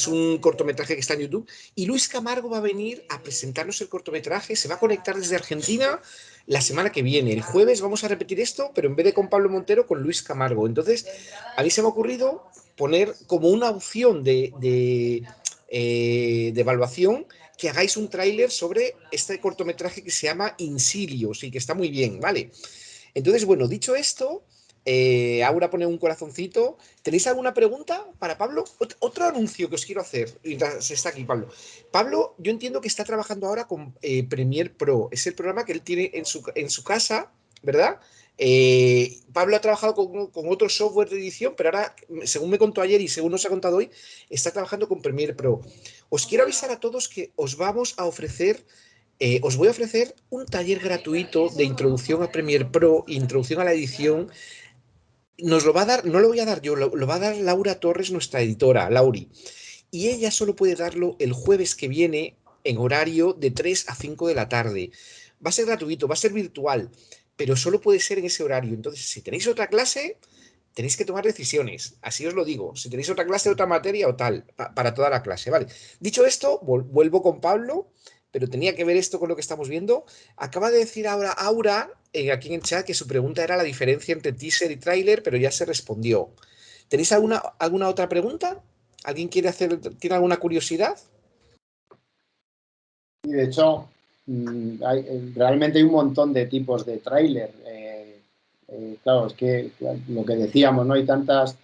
un cortometraje que está en YouTube, y Luis Camargo va a venir a presentarnos el cortometraje, se va a conectar desde Argentina la semana que viene. El jueves vamos a repetir esto, pero en vez de con Pablo Montero, con Luis Camargo. Entonces, a mí se me ha ocurrido poner como una opción de evaluación que hagáis un tráiler sobre este cortometraje que se llama Insilios y que está muy bien, ¿vale? Entonces, bueno, dicho esto, Aura pone un corazoncito. ¿Tenéis alguna pregunta para Pablo? Otro anuncio que os quiero hacer. Está aquí Pablo. Pablo, yo entiendo que está trabajando ahora con Premiere Pro. Es el programa que él tiene en su casa, ¿verdad? Pablo ha trabajado con otro software de edición, pero ahora, según me contó ayer y según nos ha contado hoy, está trabajando con Premiere Pro. Os quiero avisar a todos que os vamos a ofrecer, os voy a ofrecer un taller gratuito de introducción a Premiere Pro, introducción a la edición. Nos lo va a dar, no lo voy a dar yo, lo va a dar Laura Torres, nuestra editora, Lauri. Y ella solo puede darlo el jueves que viene en horario de 3 a 5 de la tarde. Va a ser gratuito, va a ser virtual, pero solo puede ser en ese horario. Entonces, si tenéis otra clase, tenéis que tomar decisiones. Así os lo digo. Si tenéis otra clase de otra materia o tal, para toda la clase, ¿vale? Dicho esto, vuelvo con Pablo, pero tenía que ver esto con lo que estamos viendo. Acaba de decir ahora Aura, aquí en el chat, que su pregunta era la diferencia entre teaser y tráiler, pero ya se respondió. ¿Tenéis alguna otra pregunta? ¿Alguien tiene alguna curiosidad? Y de hecho, realmente hay un montón de tipos de tráiler. Claro, es que lo que decíamos, ¿no? Hay tantas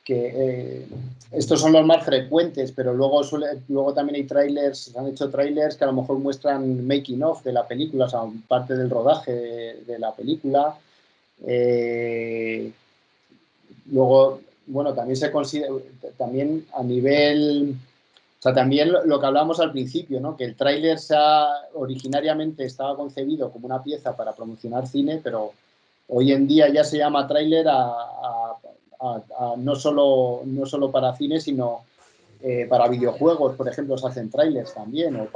que estos son los más frecuentes, pero luego también hay trailers, se han hecho trailers que a lo mejor muestran making of de la película, o sea, parte del rodaje de la película. Luego, bueno, también se considera, también a nivel, o sea, también lo que hablábamos al principio, ¿no? Que el tráiler originariamente estaba concebido como una pieza para promocionar cine, pero hoy en día ya se llama tráiler no solo para cine, sino para videojuegos, por ejemplo, se hacen trailers también, o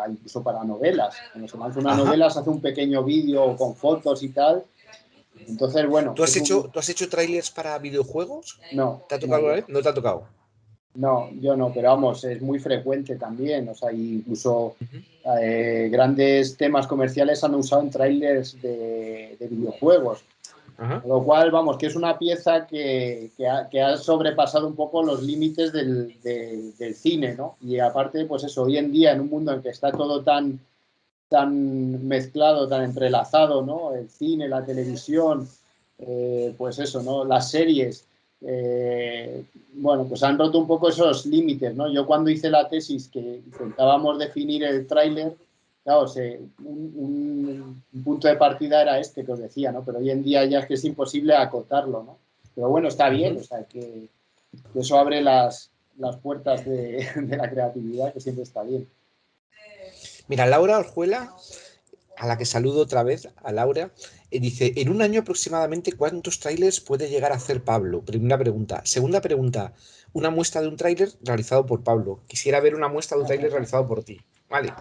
incluso para novelas. Cuando se lanza una novela, se hace un pequeño vídeo con fotos y tal. Entonces, bueno. ¿Tú has hecho trailers para videojuegos? No. ¿Te ha tocado alguna vez? No te ha tocado. No, yo no, pero vamos, es muy frecuente también. O sea, incluso grandes temas comerciales han usado en trailers de videojuegos. Ajá. Con lo cual, vamos, que es una pieza que ha sobrepasado un poco los límites del cine, ¿no? Y aparte, pues eso, hoy en día, en un mundo en que está todo tan mezclado, tan entrelazado, ¿no? El cine, la televisión, pues eso, ¿no? Las series, bueno, pues han roto un poco esos límites, ¿no? Yo cuando hice la tesis que intentábamos definir el tráiler, claro, un punto de partida era este que os decía, ¿no? Pero hoy en día ya es que es imposible acotarlo, ¿no? Pero bueno, está bien, o sea, que eso abre las puertas de la creatividad, que siempre está bien. Mira, Laura Orjuela, a la que saludo otra vez, a Laura, dice, en un año aproximadamente, ¿cuántos trailers puede llegar a hacer Pablo? Primera pregunta. Segunda pregunta, una muestra de un tráiler realizado por Pablo. Quisiera ver una muestra de un tráiler realizado por ti. Vale.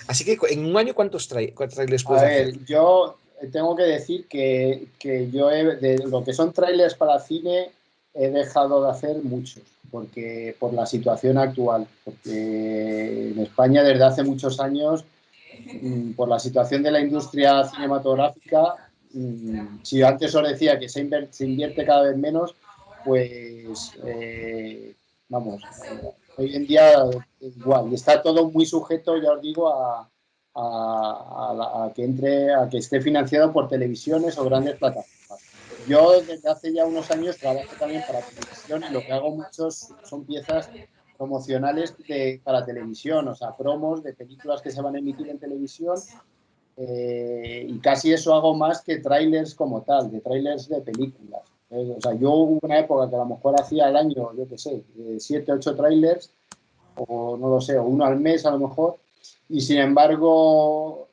Así que en un año, ¿cuántos trailers puedes hacer? Yo tengo que decir que yo de lo que son trailers para cine he dejado de hacer muchos, porque por la situación actual, porque en España desde hace muchos años, por la situación de la industria cinematográfica, si antes os decía que se invierte cada vez menos, pues vamos, hoy en día igual, y está todo muy sujeto, ya os digo, a que esté financiado por televisiones o grandes plataformas. Yo desde hace ya unos años trabajo también para televisión y lo que hago muchos son piezas promocionales para televisión, o sea, promos de películas que se van a emitir en televisión, y casi eso hago más que trailers como tal, de trailers de películas. O sea, yo hubo una época que a lo mejor hacía al año, yo qué sé, 7, 8 trailers, o no lo sé, o uno al mes a lo mejor, y sin embargo,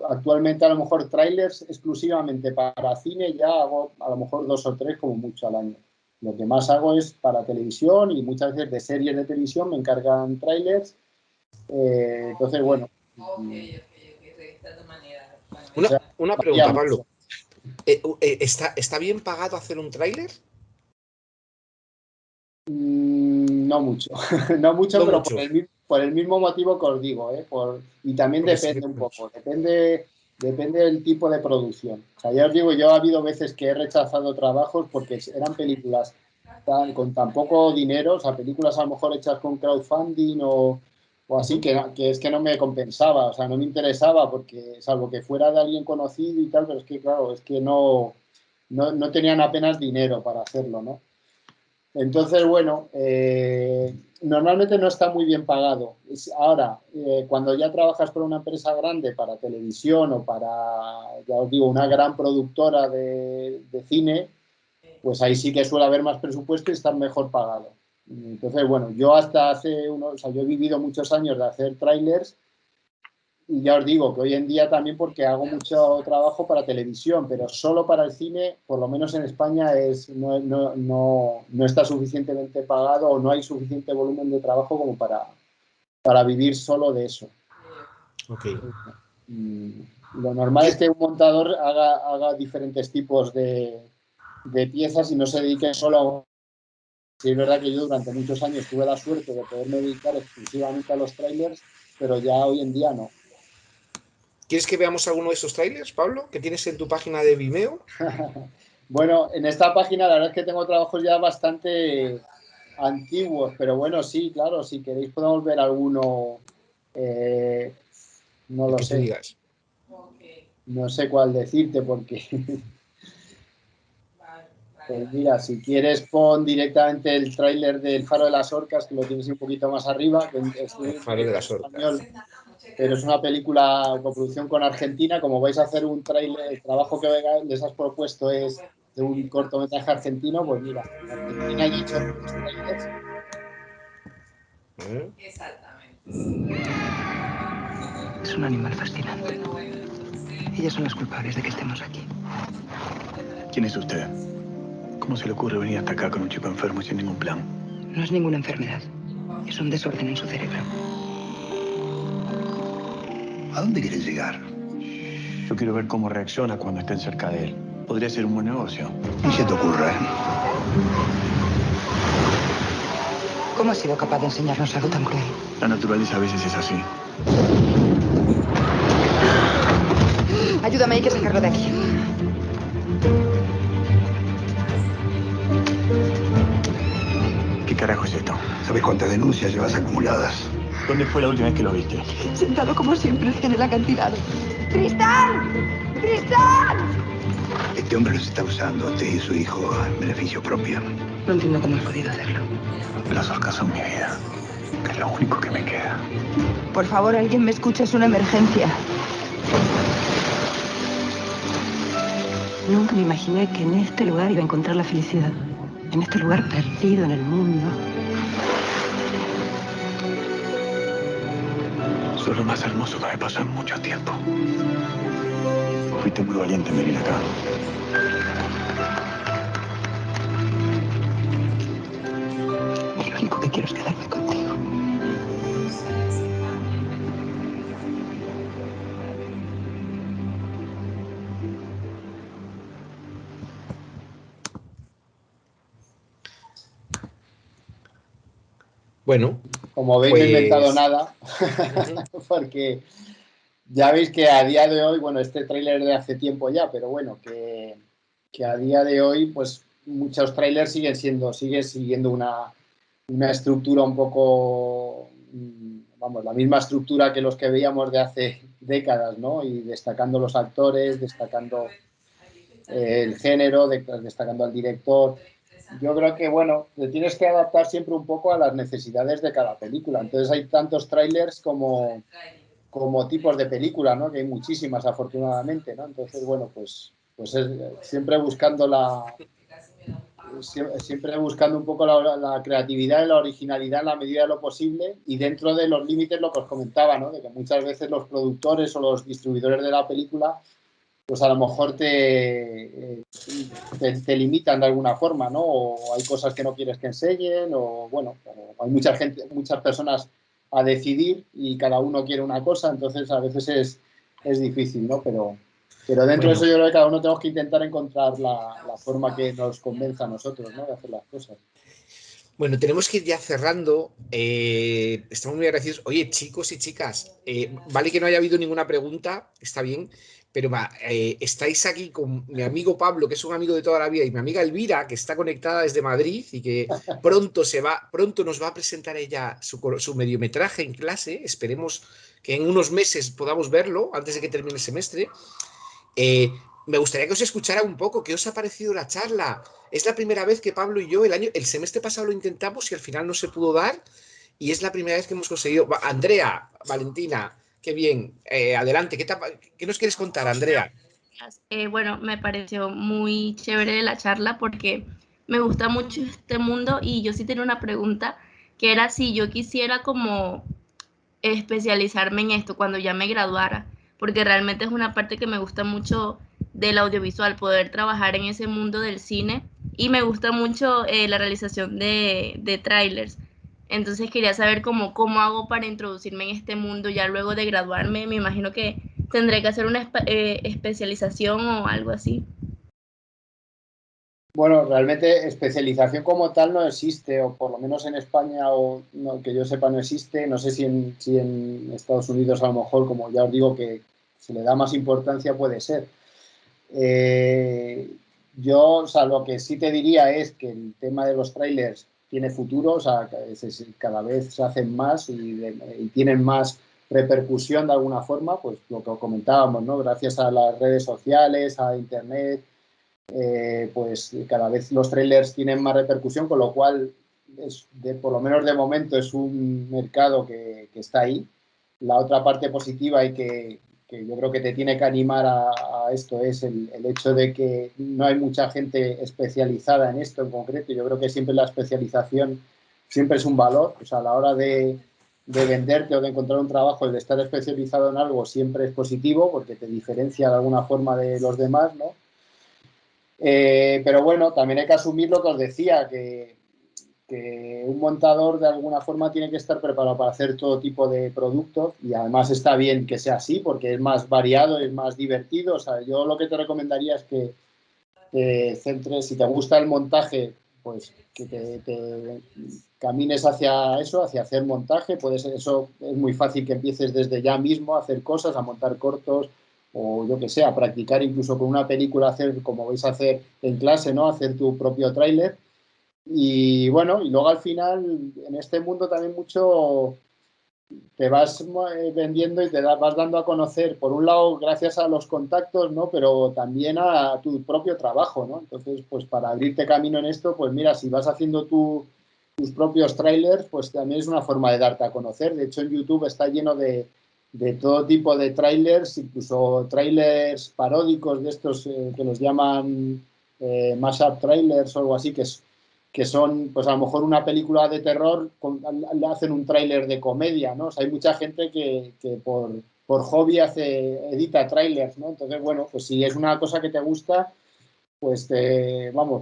actualmente a lo mejor trailers exclusivamente para cine ya hago a lo mejor 2 o 3 como mucho al año. Lo que más hago es para televisión y muchas veces de series de televisión me encargan trailers. Entonces, bueno. Una pregunta, Pablo. ¿Está bien pagado hacer un tráiler? No mucho. No mucho, pero mucho. Por el mismo motivo que os digo. Y también depende un poco. Depende del tipo de producción. O sea, ya os digo, yo ha habido veces que he rechazado trabajos porque eran películas con tan poco dinero, o sea, películas a lo mejor hechas con crowdfunding o así, que es que no me compensaba, o sea, no me interesaba, porque salvo que fuera de alguien conocido y tal, pero es que, claro, es que no tenían apenas dinero para hacerlo, ¿no? Entonces, bueno, normalmente no está muy bien pagado. Ahora, cuando ya trabajas para una empresa grande, para televisión o para, ya os digo, una gran productora de cine, pues ahí sí que suele haber más presupuesto y estar mejor pagado. Entonces, bueno, yo hasta hace unos, o sea, yo he vivido muchos años de hacer trailers y ya os digo que hoy en día también porque hago mucho trabajo para televisión, pero solo para el cine, por lo menos en España, no está suficientemente pagado o no hay suficiente volumen de trabajo como para vivir solo de eso. Okay. Lo normal es que un montador haga diferentes tipos de piezas y no se dedique solo a... Sí, es verdad que yo durante muchos años tuve la suerte de poderme dedicar exclusivamente a los trailers, pero ya hoy en día no. ¿Quieres que veamos alguno de esos trailers, Pablo, que tienes en tu página de Vimeo? Bueno, en esta página la verdad es que tengo trabajos ya bastante antiguos, pero bueno, sí, claro, si queréis podemos ver alguno, no lo sé. Digas. No sé cuál decirte porque... Pues mira, si quieres pon directamente el tráiler del Faro de las Orcas, que lo tienes un poquito más arriba, que es El Faro de las Orcas. español, pero es una película coproducción con Argentina. Como vais a hacer un tráiler, el trabajo que les has propuesto es de un cortometraje argentino, pues mira, en Argentina hay hecho los trailers. Exactamente. Es un animal fascinante. Ellas son las culpables de que estemos aquí. ¿Quién es usted? ¿Cómo se le ocurre venir hasta acá con un chico enfermo y sin ningún plan? No es ninguna enfermedad. Es un desorden en su cerebro. ¿A dónde quiere llegar? Yo quiero ver cómo reacciona cuando estén cerca de él. Podría ser un buen negocio. ¿Y se te ocurre? ¿Cómo ha sido capaz de enseñarnos algo tan cruel? La naturaleza a veces es así. Ayúdame, hay que sacarlo de aquí. ¿Qué carajo es esto? ¿Sabes cuántas denuncias llevas acumuladas? ¿Dónde fue la última vez que lo viste? Sentado como siempre en el acantilado. ¡Tristán! ¡Tristán! Este hombre los está usando a usted y su hijo en beneficio propio. No entiendo cómo has podido hacerlo. Las orcas son mi vida. Es lo único que me queda. Por favor, alguien me escuche, es una emergencia. Nunca me imaginé que en este lugar iba a encontrar la felicidad. En este lugar perdido en el mundo. Eso es lo más hermoso que me pasó en mucho tiempo. Fuiste muy valiente en venir acá. Y lo único que quiero es quedarme contigo. Bueno, como veis, pues... no he inventado nada, porque ya veis que a día de hoy, bueno, este tráiler de hace tiempo ya, pero bueno, que a día de hoy, pues muchos trailers siguen siguiendo una estructura un poco, vamos, la misma estructura que los que veíamos de hace décadas, ¿no? Y destacando los actores, destacando el género, destacando al director. Yo creo que, bueno, te tienes que adaptar siempre un poco a las necesidades de cada película. Entonces hay tantos trailers como tipos de película, ¿no? Que hay muchísimas, afortunadamente, ¿no? Entonces, bueno, pues siempre buscando siempre buscando un poco la creatividad y la originalidad en la medida de lo posible y dentro de los límites, lo que os comentaba, ¿no? De que muchas veces los productores o los distribuidores de la película pues a lo mejor te limitan de alguna forma, ¿no? O hay cosas que no quieres que enseñen, o bueno, hay muchas personas a decidir y cada uno quiere una cosa, entonces a veces es difícil, ¿no? Pero dentro de eso yo creo que cada uno tenemos que intentar encontrar la forma que nos convenza a nosotros, ¿no? De hacer las cosas. Bueno, tenemos que ir ya cerrando. Estamos muy agradecidos. Oye, chicos y chicas, vale que no haya habido ninguna pregunta, está bien, pero estáis aquí con mi amigo Pablo, que es un amigo de toda la vida, y mi amiga Elvira, que está conectada desde Madrid y que pronto nos va a presentar ella su mediometraje en clase. Esperemos que en unos meses podamos verlo antes de que termine el semestre. Me gustaría que os escuchara un poco. ¿Qué os ha parecido la charla? Es la primera vez que Pablo y yo el semestre pasado lo intentamos y al final no se pudo dar. y es la primera vez que hemos conseguido... Andrea, Valentina, qué bien, adelante, ¿qué nos quieres contar, Andrea? Bueno, me pareció muy chévere la charla porque me gusta mucho este mundo y yo sí tenía una pregunta que era si yo quisiera como especializarme en esto cuando ya me graduara, porque realmente es una parte que me gusta mucho del audiovisual, poder trabajar en ese mundo del cine y me gusta mucho la realización de trailers. Entonces quería saber cómo hago para introducirme en este mundo ya luego de graduarme. Me imagino que tendré que hacer una especialización o algo así. Bueno, realmente especialización como tal no existe, o por lo menos en España, o no, que yo sepa no existe. No sé si en Estados Unidos a lo mejor, como ya os digo, que se le da más importancia, puede ser. Yo, o sea, lo que sí te diría es que el tema de los trailers tiene futuro, o sea, cada vez se hacen más y tienen más repercusión de alguna forma, pues lo que comentábamos, ¿no? Gracias a las redes sociales, a Internet, pues cada vez los trailers tienen más repercusión, con lo cual, por lo menos de momento, es un mercado que está ahí. La otra parte positiva y que yo creo que te tiene que animar a esto es el hecho de que no hay mucha gente especializada en esto en concreto. Yo creo que siempre la especialización siempre es un valor. O sea, a la hora de venderte o de encontrar un trabajo, el de estar especializado en algo siempre es positivo porque te diferencia de alguna forma de los demás, ¿no? Pero bueno, también hay que asumir lo que os decía, que un montador de alguna forma tiene que estar preparado para hacer todo tipo de productos y además está bien que sea así porque es más variado, es más divertido. O sea, yo lo que te recomendaría es que te centres, si te gusta el montaje, pues que te camines hacia eso, hacia hacer montaje. Eso es muy fácil que empieces desde ya mismo a hacer cosas, a montar cortos o yo que sé, a practicar incluso con una película, hacer como vais a hacer en clase, ¿no? Hacer tu propio tráiler. Y bueno, y luego al final en este mundo también mucho te vas vendiendo y vas dando a conocer, por un lado, gracias a los contactos, ¿no? Pero también a tu propio trabajo, ¿no? Entonces, pues para abrirte camino en esto, pues mira, si vas haciendo tus propios trailers, pues también es una forma de darte a conocer. De hecho, en YouTube está lleno de todo tipo de trailers, incluso trailers paródicos de estos que los llaman mashup trailers o algo así, que son, pues a lo mejor una película de terror, le hacen un tráiler de comedia, ¿no? O sea, hay mucha gente que por hobby edita trailers, ¿no? Entonces, bueno, pues si es una cosa que te gusta, pues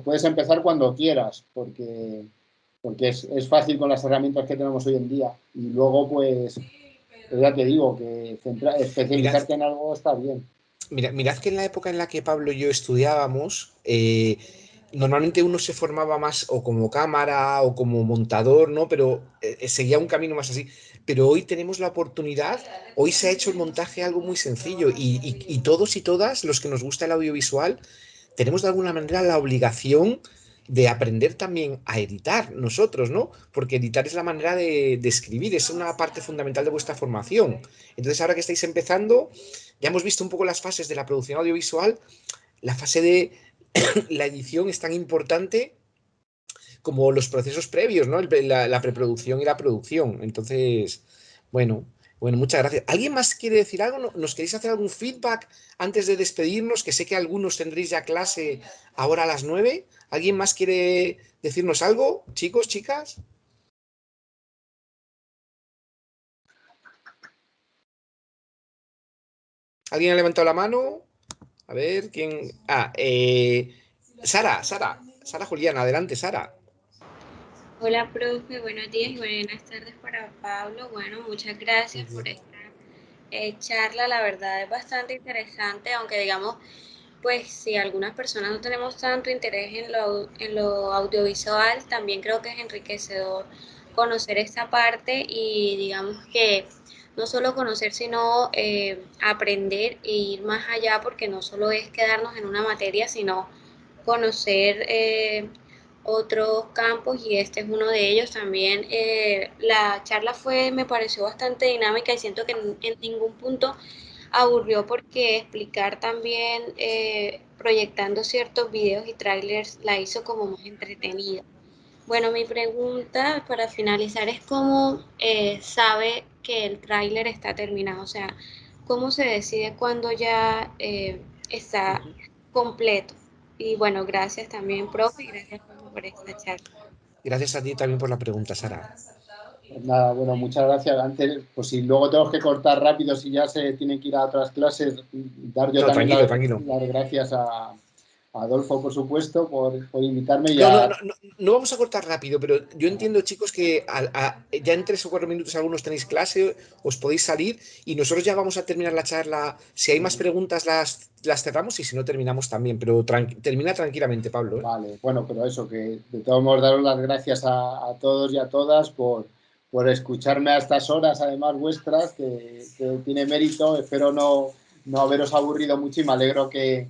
puedes empezar cuando quieras, porque es fácil con las herramientas que tenemos hoy en día. Y luego, pues ya te digo, que especializarte en algo está bien. Mirad que en la época en la que Pablo y yo estudiábamos, normalmente uno se formaba más o como cámara o como montador, ¿no? Pero seguía un camino más así. Pero hoy tenemos la oportunidad, hoy se ha hecho el montaje algo muy sencillo y todos y todas los que nos gusta el audiovisual tenemos de alguna manera la obligación de aprender también a editar nosotros, ¿no? Porque editar es la manera de escribir, es una parte fundamental de vuestra formación. Entonces, ahora que estáis empezando, ya hemos visto un poco las fases de la producción audiovisual. La fase de la edición es tan importante como los procesos previos, ¿no? La preproducción y la producción. Entonces, bueno, muchas gracias. ¿Alguien más quiere decir algo? ¿Nos queréis hacer algún feedback antes de despedirnos? Que sé que algunos tendréis ya clase ahora a las 9. ¿Alguien más quiere decirnos algo? Chicos, chicas. ¿Alguien ha levantado la mano? A ver, ¿quién? Sara Juliana, adelante, Sara. Hola, profe, buenos días y buenas tardes para Pablo. Bueno, muchas gracias por esta charla. La verdad es bastante interesante, aunque digamos, pues si algunas personas no tenemos tanto interés en lo audiovisual, también creo que es enriquecedor conocer esta parte y digamos que no solo conocer, sino aprender e ir más allá, porque no solo es quedarnos en una materia, sino conocer otros campos y este es uno de ellos también. La charla me pareció bastante dinámica y siento que en ningún punto aburrió porque explicar también proyectando ciertos videos y trailers la hizo como más entretenida. Bueno, mi pregunta para finalizar es cómo sabe que el tráiler está terminado, o sea, cómo se decide cuando ya está completo. Y bueno, gracias también, profe, y gracias por esta charla. Gracias a ti también por la pregunta, Sara. Pues nada, bueno, muchas gracias. Antes, pues si luego tengo que cortar rápido, si ya se tienen que ir a otras clases, dar yo No, también tranquilo, tranquilo. las gracias a Adolfo, por supuesto, por invitarme y No, no, a... no, no, no vamos a cortar rápido, pero yo entiendo, chicos, que ya en 3 o 4 minutos algunos tenéis clase, os podéis salir y nosotros ya vamos a terminar la charla. Si hay más preguntas las cerramos y si no terminamos también, pero termina tranquilamente, Pablo, ¿eh? Vale, bueno, pero eso, que de todos modos daros las gracias a todos y a todas por escucharme a estas horas, además vuestras, que tiene mérito. Espero no haberos aburrido mucho y me alegro que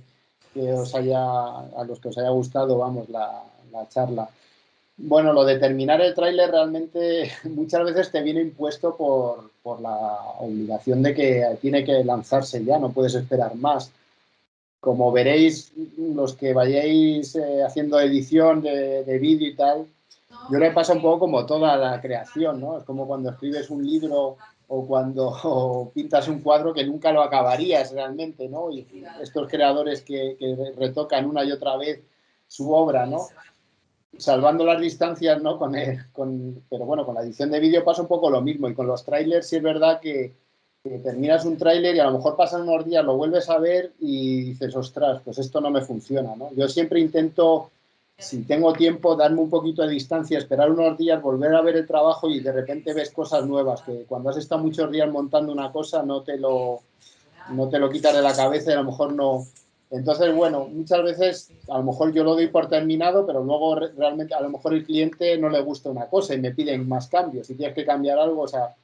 a los que os haya gustado, vamos, la charla. Bueno, lo de terminar el tráiler realmente muchas veces te viene impuesto por la obligación de que tiene que lanzarse ya, no puedes esperar más. Como veréis, los que vayáis haciendo edición de vídeo y tal, yo le pasa un poco como toda la creación, ¿no? Es como cuando escribes un libro o cuando pintas un cuadro que nunca lo acabarías realmente, ¿no? Y estos creadores que retocan una y otra vez su obra, ¿no? Salvando las distancias, ¿no? Pero bueno, con la edición de vídeo pasa un poco lo mismo. Y con los trailers sí es verdad que terminas un tráiler y a lo mejor pasan unos días, lo vuelves a ver y dices, ostras, pues esto no me funciona, ¿no? Yo siempre intento, si tengo tiempo, darme un poquito de distancia, esperar unos días, volver a ver el trabajo y de repente ves cosas nuevas, que cuando has estado muchos días montando una cosa no te lo quitas de la cabeza y a lo mejor no. Entonces, bueno, muchas veces a lo mejor yo lo doy por terminado, pero luego realmente a lo mejor el cliente no le gusta una cosa y me piden más cambios. Si tienes que cambiar algo, o sea,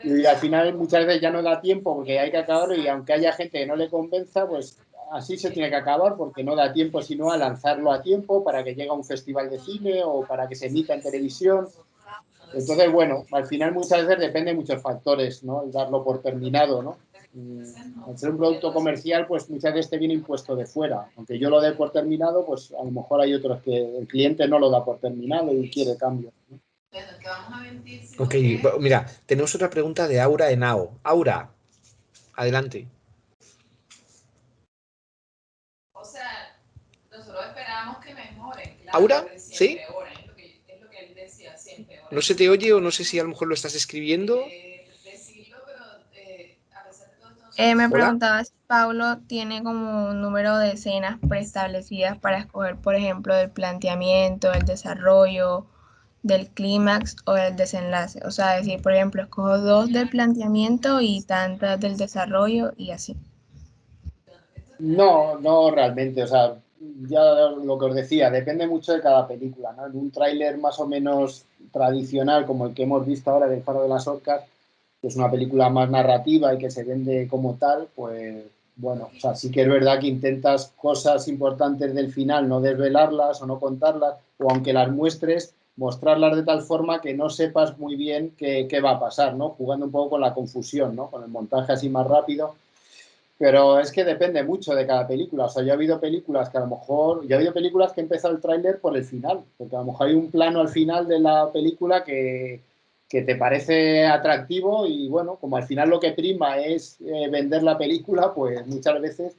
y al final muchas veces ya no da tiempo porque hay que acabarlo y aunque haya gente que no le convenza, pues así se tiene que acabar porque no da tiempo sino a lanzarlo a tiempo para que llegue a un festival de cine o para que se emita en televisión. Entonces, bueno, al final muchas veces depende de muchos factores, ¿no? El darlo por terminado, ¿no? Al ser un producto comercial, pues muchas veces te viene impuesto de fuera. Aunque yo lo dé por terminado, pues a lo mejor hay otros que el cliente no lo da por terminado y quiere cambio, ¿no? Ok, mira, tenemos otra pregunta de Aura Henao. Aura, adelante. O sea, nosotros esperamos que mejoren. Claro, ¿Aura? ¿Sí? Es lo que él decía, siempre. ¿No se te oye o no sé si a lo mejor lo estás escribiendo? Me Hola. preguntaba si Paulo tiene como un número de escenas preestablecidas para escoger, por ejemplo, el planteamiento, el desarrollo, del clímax o del desenlace. O sea, decir, por ejemplo, escojo 2 del planteamiento y tantas del desarrollo y así. No realmente, o sea, ya lo que os decía, depende mucho de cada película, ¿no? En un tráiler más o menos tradicional como el que hemos visto ahora del Faro de las Orcas, que es una película más narrativa y que se vende como tal, pues bueno, o sea, sí que es verdad que intentas cosas importantes del final, no desvelarlas o no contarlas, o aunque las muestres, mostrarlas de tal forma que no sepas muy bien qué va a pasar, ¿no? Jugando un poco con la confusión, ¿no? Con el montaje así más rápido. Pero es que depende mucho de cada película. O sea, yo he habido películas que a lo mejor. Yo he habido películas que he empezado el tráiler por el final. Porque a lo mejor hay un plano al final de la película que te parece atractivo y bueno, como al final lo que prima es vender la película, pues muchas veces,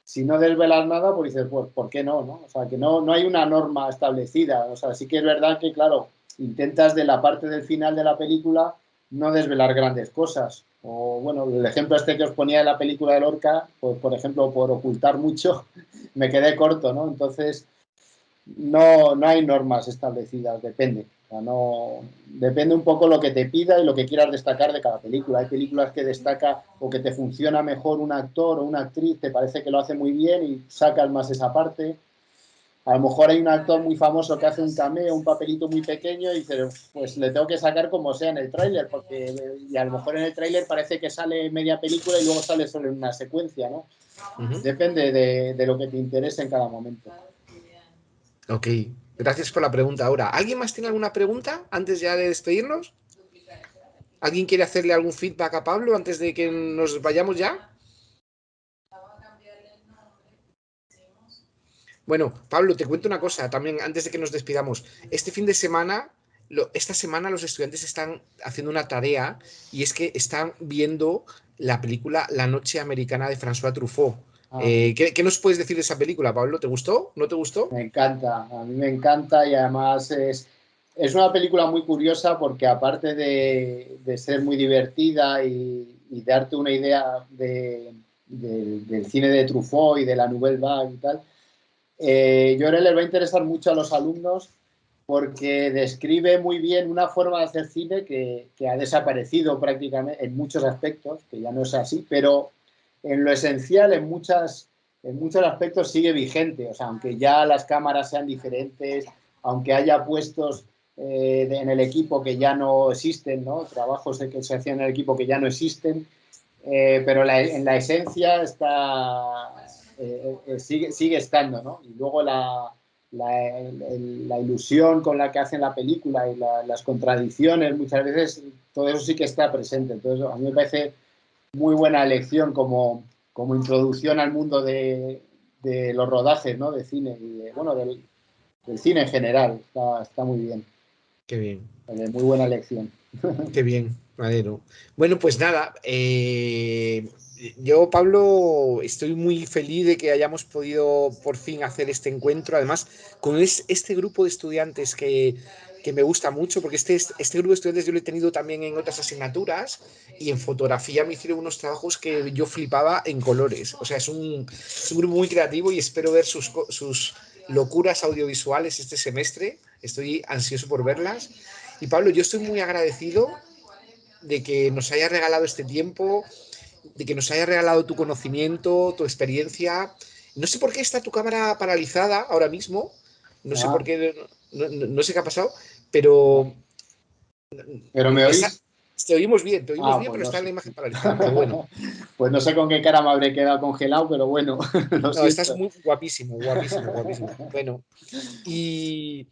si no desvelas nada, pues dices, pues, ¿por qué no? ¿No? O sea, que no hay una norma establecida. O sea, sí que es verdad que, claro, intentas de la parte del final de la película no desvelar grandes cosas. O bueno, el ejemplo este que os ponía de la película de Lorca, pues por ejemplo, por ocultar mucho, me quedé corto, ¿no? Entonces, no hay normas establecidas, depende. O sea, depende un poco lo que te pida y lo que quieras destacar de cada película. Hay películas que destaca o que te funciona mejor un actor o una actriz, te parece que lo hace muy bien y sacas más esa parte. A lo mejor hay un actor muy famoso que hace un cameo, un papelito muy pequeño y dices, pues le tengo que sacar como sea en el tráiler, y a lo mejor en el tráiler parece que sale media película y luego sale solo en una secuencia, ¿no? Depende de lo que te interese en cada momento. Ok, gracias por la pregunta, Aura. ¿Alguien más tiene alguna pregunta antes ya de despedirnos? ¿Alguien quiere hacerle algún feedback a Pablo antes de que nos vayamos ya? Bueno, Pablo, te cuento una cosa también antes de que nos despidamos. Este fin de semana, esta semana los estudiantes están haciendo una tarea y es que están viendo la película La Noche Americana de François Truffaut. ¿Qué nos puedes decir de esa película, Pablo? ¿Te gustó? ¿No te gustó? Me encanta, a mí me encanta y además es una película muy curiosa porque aparte de ser muy divertida y darte una idea del cine de Truffaut y de la Nouvelle Vague y tal, yo creo que les va a interesar mucho a los alumnos porque describe muy bien una forma de hacer cine que ha desaparecido prácticamente en muchos aspectos, que ya no es así, pero en lo esencial, en muchos aspectos sigue vigente. O sea, aunque ya las cámaras sean diferentes, aunque haya puestos en el equipo que ya no existen, ¿no? Trabajos que se hacían en el equipo que ya no existen, pero en la esencia está, sigue estando, ¿no? Y luego la ilusión con la que hacen la película y las contradicciones, muchas veces todo eso sí que está presente. Entonces, a mí me parece muy buena elección como introducción al mundo de los rodajes, ¿no? De cine y del cine en general. Está muy bien. Qué bien. Muy buena elección. Qué bien, madero. Bueno, pues nada, yo, Pablo, estoy muy feliz de que hayamos podido por fin hacer este encuentro, además con este grupo de estudiantes que me gusta mucho, porque este grupo de estudiantes yo lo he tenido también en otras asignaturas y en fotografía me hicieron unos trabajos que yo flipaba en colores. O sea, es un grupo muy creativo y espero ver sus locuras audiovisuales este semestre. Estoy ansioso por verlas. Y Pablo, yo estoy muy agradecido de que nos hayas regalado este tiempo, de que nos hayas regalado tu conocimiento, tu experiencia. No sé por qué está tu cámara paralizada ahora mismo, no sé por qué, no sé qué ha pasado, pero... ¿Pero me oís? Te oímos bien, pero pues está la imagen paralizada, pero bueno. Pues no sé con qué cara me habré quedado congelado, pero bueno. No, estás muy guapísimo. Bueno, y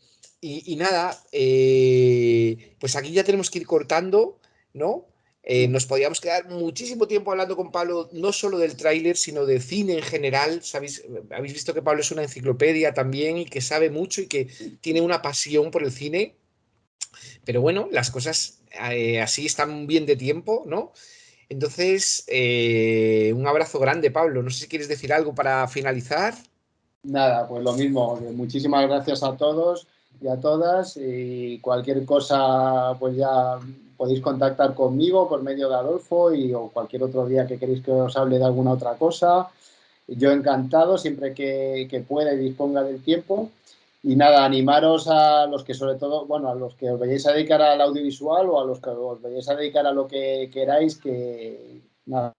nada, pues aquí ya tenemos que ir cortando, ¿no? Nos podíamos quedar muchísimo tiempo hablando con Pablo, no solo del tráiler, sino de cine en general. Habéis visto que Pablo es una enciclopedia también y que sabe mucho y que tiene una pasión por el cine. Pero bueno, las cosas así están bien de tiempo, ¿no? Entonces, un abrazo grande, Pablo. No sé si quieres decir algo para finalizar. Nada, pues lo mismo. Muchísimas gracias a todos y a todas. Y cualquier cosa, pues ya podéis contactar conmigo por medio de Adolfo o cualquier otro día que queréis que os hable de alguna otra cosa. Yo encantado, siempre que pueda y disponga del tiempo. Y nada, animaros a los que sobre todo, bueno, a los que os vayáis a dedicar al audiovisual o a los que os vayáis a dedicar a lo que queráis, que nada,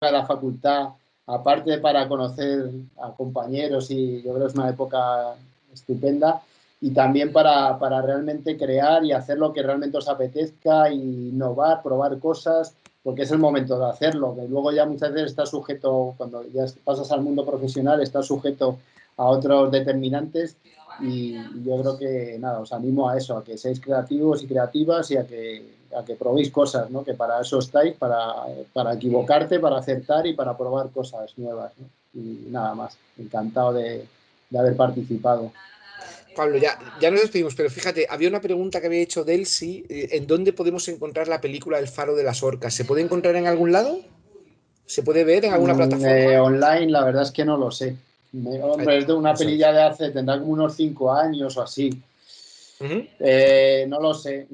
la facultad, aparte para conocer a compañeros y yo creo que es una época estupenda, y también para realmente crear y hacer lo que realmente os apetezca, y innovar, probar cosas, porque es el momento de hacerlo, que luego ya muchas veces estás sujeto, cuando ya pasas al mundo profesional, estás sujeto a otros determinantes, y yo creo que nada, os animo a eso, a que seáis creativos y creativas y a que probéis cosas, ¿no? Que para eso estáis, para equivocarte, para acertar y para probar cosas nuevas, ¿no? Y nada más, encantado de haber participado. Pablo, ya nos despedimos, pero fíjate, había una pregunta que había hecho Delsi, ¿en dónde podemos encontrar la película El Faro de las Orcas? ¿Se puede encontrar en algún lado? ¿Se puede ver en alguna plataforma? Online, la verdad es que no lo sé. Hombre, es de una pelilla de hace, tendrá como unos 5 años o así. No lo sé.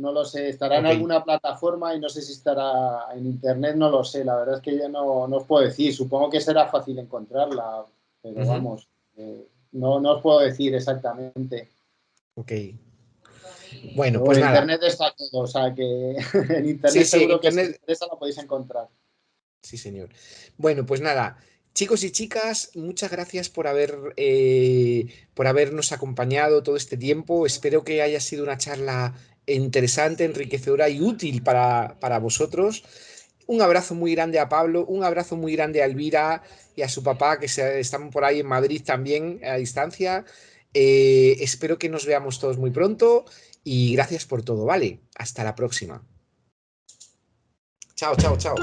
Estará en alguna plataforma y no sé si estará en internet, no lo sé. La verdad es que ya no os puedo decir. Supongo que será fácil encontrarla, pero vamos, no os puedo decir exactamente. Ok. Bueno, pues en nada. internet está todo, o sea que en internet seguro que si os interesa lo podéis encontrar. Sí, señor. Bueno, pues nada. Chicos y chicas, muchas gracias por habernos acompañado todo este tiempo. Espero que haya sido una charla interesante, enriquecedora y útil para vosotros. Un abrazo muy grande a Pablo, un abrazo muy grande a Elvira y a su papá, que están por ahí en Madrid también a distancia. Espero que nos veamos todos muy pronto y gracias por todo, ¿vale? Hasta la próxima. Chao, chao, chao.